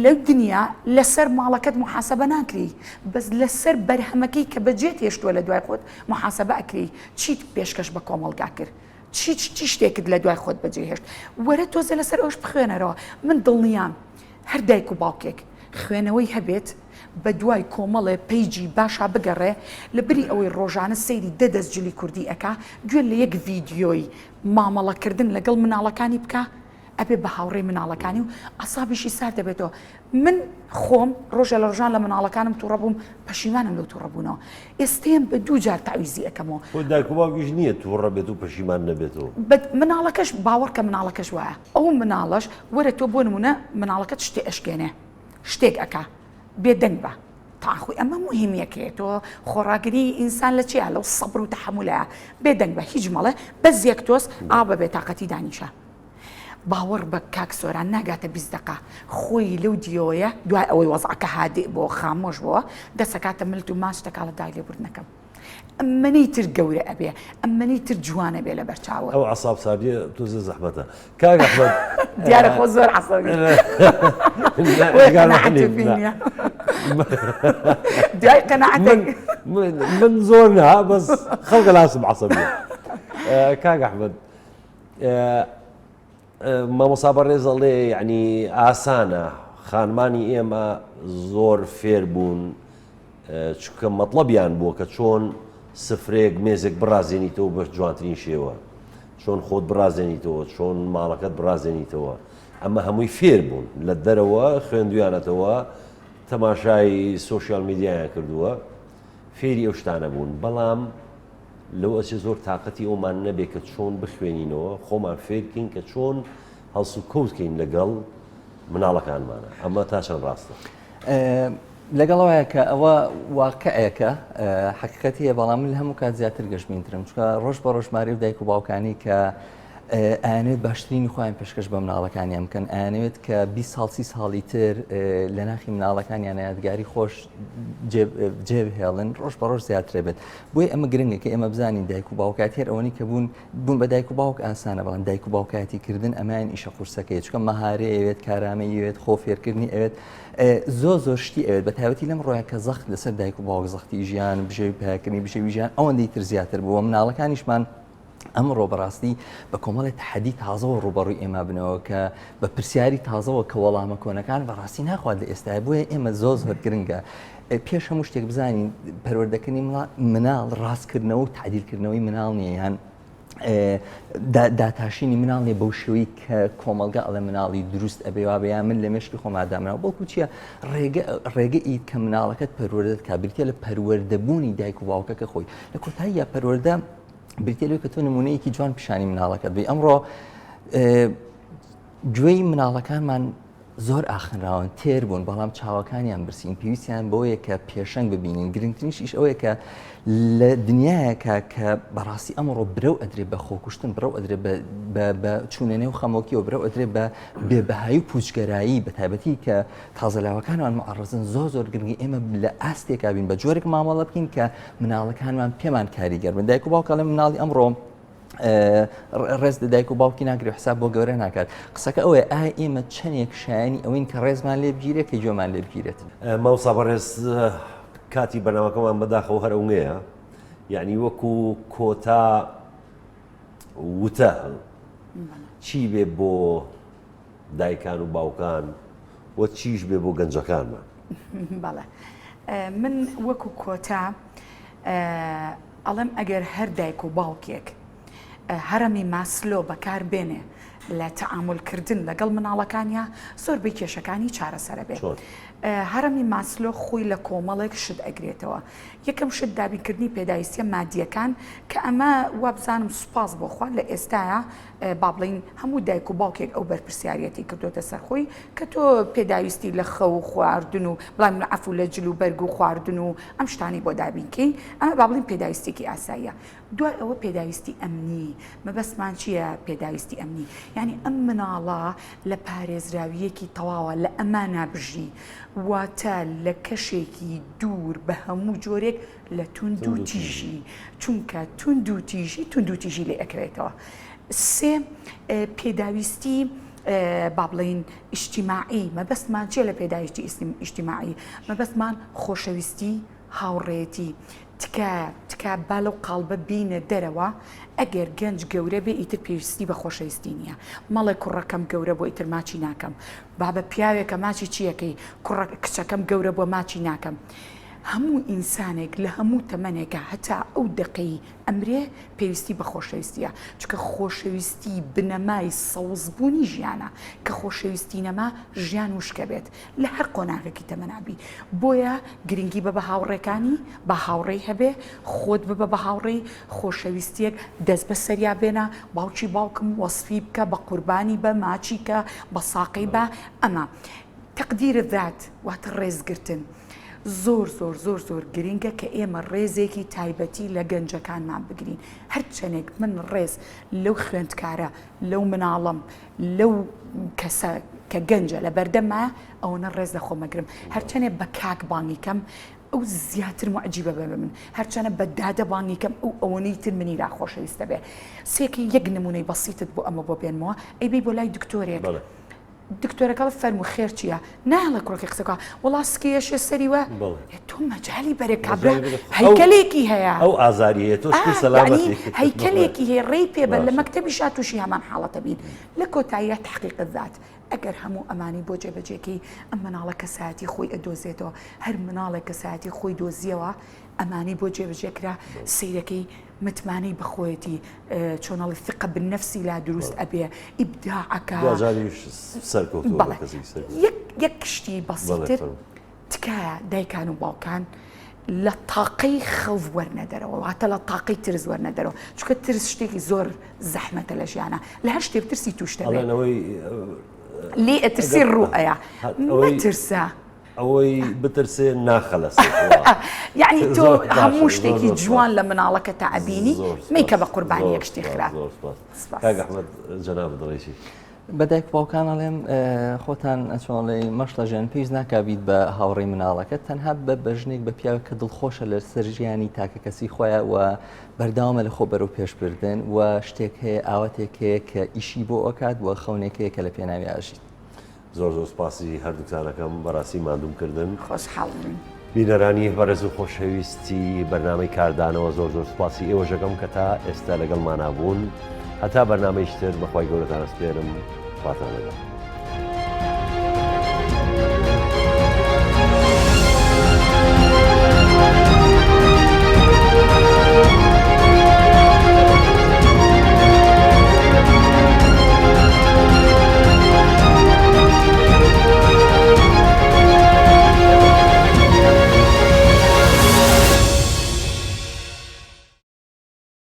لەو دنیا لەسەر ماڵەکەت محاسبە ناکری بەس لەسەر بەرهەمەکەی کە بەجێت هێشتووە لە دوای خۆت محاسبە ئەکری چیت پێشکەش بە کۆمەڵگا کرد چی شتێکت لە دوای خۆت بەجێهێشت وەرە تۆزە لەسەر ئەوش بخوێنەرەوە من دڵنیام هەر دایک و باوکێک خوێنەوەی هەبێت بە دوای کۆمەڵێ پەیجی باشا بگەڕێ لە بری ئەوەی ڕۆژانە سەیری دەستجلی کوردی ئەکا گوێ لە یەک ڤیدیۆی مامەڵەکردن لەگەڵ مناڵەکانی بکە ئەبێ بە هاوڕێی مناڵەکانی و ئەسابیشی سار دەبێتەوە من خۆم ڕۆژە لە ڕژان لە مناڵەکانم تووڕە بووم پەشیمانم لەو تووڕەبوونەوە ئێستێم بە دوو جار تاویزی ئەەکەمەوە دایک و باوکیش نییە تووڕە بێت و پەشیمان نەبێتەوە مناڵەکەش باوەڕکە مناڵەکەش وایە ئەو مناڵەش وەرە تۆ بۆ نمونە مناڵەکەت شتێ ئەشکێنێ شتێک ئەکا بێدەنگ بە تاخۆی ئەمە مهمیەکێتەوە خۆڕاگری ئینسان لە چیە لەو سەبر و تەحملەیە بێدەنگ بە هیچ مەڵێ بەس یەک تۆس ئا بە بێتاقەتی دانیشە باوەڕ بە کاک سۆران ناگاتە 20 دقە خۆی لەو دیۆیە دوای ئەوەی وەزعەکە هادێ بۆ خامۆش بووە دەسەکاتە ملت و ماچ تەکا لە دای لێبوردنەکەم ئەمەنەی تر گەورە ئەبێ ئەمەنەی تر جوانە بێ لە بەرچاوە ئەو عساب ساردیە تۆزە زەحمەتە کاک ئەحمەد دیارە خۆ زۆر عەسەبی دوای قەناعەتێک من زۆر نا بەس خەڵکە لاسم عەسەبیە کاک ئەحمەد مامۆستا بەڕێز دەڵێ یعنی ئاسانە خانمانی ئێمە زۆر فێر بوون چونکە مەطلەبیان بووە کە چۆن سفرێک مێزێک بڕازێنیتەوە بە جوانترین شێوە چۆن خۆت بڕازێنیتەوە چۆن ماڵەکەت بڕازێنیتەوە ئەمە هەمووی فێر بوون لە دەرەوە خوێندویانەتەوە تەماشای سۆشیال میدیایان کردووە فێری ئەو شتانە بوون بەڵام لەو ئەچێ زۆر تااقەتی ئەومان نەبێت کە چۆن بخوێنینەوە خۆمان فێرکەین کە چۆن هەڵسو کەوتکەین لەگەڵ مناڵەکانمانە ئەمە تا چەند ڕاستە لەگەڵەوەیە کە ئەوە واقعەکە حقیقەتیە بەڵام من لە هەموو کات زیاتر گەشتبینترم چکە ڕۆژ بە ڕۆژماری و دایک و باوکانی کە ئەیانێت باشترینی خۆیان پێشکەش بە مناڵەکانیان بکەن ئەیانەوێت کە 20 ساڵ 30 ساڵی تر لە ناخی مناڵەکانیان یادگاری خۆش جێبهێڵن ڕۆژ بە ڕۆژ زیاترێ بێت بۆی ئەمە گرنگە کە ئێمە بزانین دایک و باوکات هێر ئەوەی کە بوون بە دایک و باوک ئاسانە بەڵام دایک و باوکاتیکردن ئەمان ئیشە قورسەکەی چکە مەهارەیە ئەوێت کارامەی ئەوێت خۆ فێرکردنی ئەوێت زۆر شتی ئەوێت بە تایبەتی لەم ڕۆیە کە زەخت لەسەر دایک و باوک زەختی ژیان بژێوی پاکردنی بژێوی ژیان ئەوەندەی تر زیاتر بووە مناڵەکانیشمان ئەمڕۆ بەڕاستی بە کۆمەڵی تحەدی تازەوە ڕوبەڕووی ئێمە بنەوە کە بە پرسیاری تازەوە کە وەڵامە کۆنەکان بەڕاستی ناخوات لە ئێستا بۆیە ئێمە زۆر گرنگە پێش هەموو شتێک بزانین پەروەردەکردنی مناڵ ڕاستکردنەوە و تعدیلکردنەوەی مناڵ نییە یان داتاشینی مناڵێ بەو شێوەی کە کۆمەلگا ئەڵێ مناڵی دروست ئەبێوابەیان من لە مێشکی خۆمادامنەوە بەڵکو چییە ڕێگە ئیت کە مناڵەکەت پەروەردەت کابریتە لە پەروەردەبوونی دایک و باوکەکە خۆی لە کۆتایی یا پەروەردە بریتە لێ کە تۆ نمونەیەکی جوان پیشانی مناڵەکەت بێ ئەمڕۆ گوێی مناڵەکانمان زۆر ئاخنراون تێر بوون بەڵام چاوەکانیان برسین پێویستیان بۆیە کە پێشەنگ ببینین گرنگترینیش ئەوەیە کە لە دنیایەکە کە بەڕاستی ئەمڕۆ برەو ئەدرێ بە خۆکوشتن برەو ئەدرێ بە چوونێنێ و خەمۆکیەوە برەو ئەدرێ بە بێبەهایی و پوچگەرایی بە تایبەتی کە تازەلاوەکانمان معڕزن زۆر گرنگی ئێمە لە ئاستێکا بین بە جۆرێک مامەڵە بکەین کە مناڵەکانمان پێمان کاریگەر بن دایک و باوکەڵێ مناڵی ئەمڕۆ ڕێز دایک و باوکی ناگری حساب بۆ گەورە ناکات قسەکە ئەوەیە ئایا ئێمە چەندێک شایانی ئەوین کە ڕێزمان لێ بگیرێت کە جۆمان لێ بگیرێت ماوسا بەڕێز کاتی بەناوەکەمان بەداخەوە هەر ئەوەیە یعنی وەکو کۆتا وتە چی بێ بۆ دایکان و باوکان وە چیش بێ بۆ گەنجەکانمان بەڵێ من وەکو کۆتا ئەڵێم ئەگەر هەر دایک و باوکێک هەرەمی ماسلۆ بەکار بێنێ لە تەعاملکردن لەگەڵ مناڵەکانیا زۆر بەی کێشەکانی چارەسەرە بێت هەرەمی ماسلۆ خۆی لە کۆمەڵێک شت ئەگرێتەوە یەکەم شت دابینکردنی پێداویستیە مادیەکان کە ئەمە وابزانم سوپاس بۆخوا لە ئێستاە با بڵین هەموو دایک و باوکێک ئەو بەرپرسیارەتی کردوتە سەرخۆی کە تۆ پێداویستی لە خەو و خواردن و بڵام عەفو لە جل و بەرگ و خواردن و ئەم شتانی بۆ دابینکەی ئەمە با بڵین پێداویستێکی ئاساییە دوای ئەوە پێداویستی ئەمنی مەبەستمان چییە پێداویستی ئەمنی یعنی ئەم مناڵە لە پارێزراویەکی تەواوە لە ئەمانە بژی واتە لە کەشێکی دوور بە هەموو جۆرێک لە تونند و تیژی چونکە تونند و تیژی لێ ئەکرێتەوە سێ پێداویستی با بڵین ئیجتیماعی مەبەستمان چیە لە پێداویستی ئیجتیماعی مەبەستمان خۆشەویستی هاوڕێتی تکە باڵ و قاڵبە بینە دەرەوە ئەگەر گەنج گەورە بێ ئیتر پێویستی بە خۆشەویستی نییە مەڵێ کوڕەکەم گەورە بۆ ئیتر ماچی ناکەم با بە پیاوێکە ماچی چیەکەی کچەکەم گەورە بۆ ماچی ناکەم هەموو ئینسانێک لە هەموو تەمەنێکە هەتا ئەو دقەی ئەمرێ پێویستی بە خۆشەویستیە چکە خۆشەویستی بنەمای سەوزبوونی ژیانە کە خۆشەویستی نەما ژیان وشکە بێت لە هەر قۆناغێکی تەمەنابی بۆیە گرنگی بە هاوڕێکانی بە هاوڕێی هەبێ خۆت ببە بە هاوڕێی خۆشەویستیەک دەست بە سەریا بێنە باوکی باوکم وەسفی بکە بە قوربانی بە ماچی کە بە ساقی بە ئەمە تەقدیرە ذات واتە ڕێزگرتن زۆر زۆر زۆر زۆر گرنگە کە ئێمە ڕێزێکی تایبەتی لە گەنجەکانمان بگرین هەر چەندێک من ڕێز لەو خوێندکارە لەو مناڵم لەو کەسە کە گەنجە لە بەردەمە ئەوەنە ڕێز لە خۆمەگرم هەرچەندێک بە کاک بانگی کەم ئەو زیاتر معجیبە بە من هەرچەنە بە دادە بانگی کەم ئەو ئەوەی تر منی را خۆشەویستە بێ سێکی یەک نمونەی بەسیتت بۆ ئەمە بۆ بێنمەوە ئەیبی بۆ لای دکتۆرێک دکتۆرەکە فەرمو خێر چییە؟ ناڵە کوڕکی قسەکە وڵا سکیەشێ سەریوە تۆ مەجای بەرە کابرا هەیکەلێکی هەیە ئەو ئازاریە تۆشکی سەلامەتی هەیکەلێکی هەیە ڕێی پێبەر لە مەکتەبی شاتوشی هەمان حاڵەتە بین لە کۆتاییە تحقیقت ذات ئەگەر هەموو ئەمانی بۆ جێبەجێکی ئەم مناڵە کەسایەتی خۆی ئەدۆزێتەوە هەر مناڵێک کەسایەتی خۆی دۆزیەوە ئەمانی بۆ جێبەجێکرا سیرەکەی متمانی بخۆیەتی چۆنەڵی ثقە بالنفسی لا دروست ئەبێ ئیبداعەکە یەک کشتی بەسیتر تکایە دایکان و باوکان لە تاقەی خەوف وەرنەدەرەوە واتە لە تاقەی ترس وەرنەدەرەوە چونکە ترس شتێکی زۆر زەحمەتە لە ژیانە لە هەر شتێک ترسی توشتە بێت لێ ئەترسی ڕوئەیە مەترسە ئەوەی بترسێ ناخەلەس یعنی تۆ هەموو شتێکی جوان لە مناڵەکە تا ئەبینی میکە بە قوربانی یەک شتێک خراپ کاک ئەحمەد جەناب دڵێشی بەدایک باوکان ئەڵێم خۆتان ئەچۆڵی مەشتە ژیان پێویست ناکبیت بە هاوڕێی مناڵەکە تەنها بە بەژنێک بە پیاوە کە دڵخۆشە لە سەر ژیانی تاکە کەسی خۆیان و بەرداوامە لە خۆ بەرەو پێشبردن و شتێک هەیە ئاواتێک هەیە کە ئیشی بۆ ئۆکات و خەونێک هەیە کە لە پێناوی ئاژیت زۆر زۆر سپاسی هەردووکتانەکەم بەڕاستی مادوومکردن خۆشحاڵم بینەرانی بەڕێز و خۆشەویستی بەرنامەی کاردانەوە زۆر زۆر سپاسی ئێوەژەکەم کە تا ئێستا لەگەڵمانابوون هەتا بەرنامەی شتر بەخوای گەورەتان ئەسپێرم خواتان لەگەڵ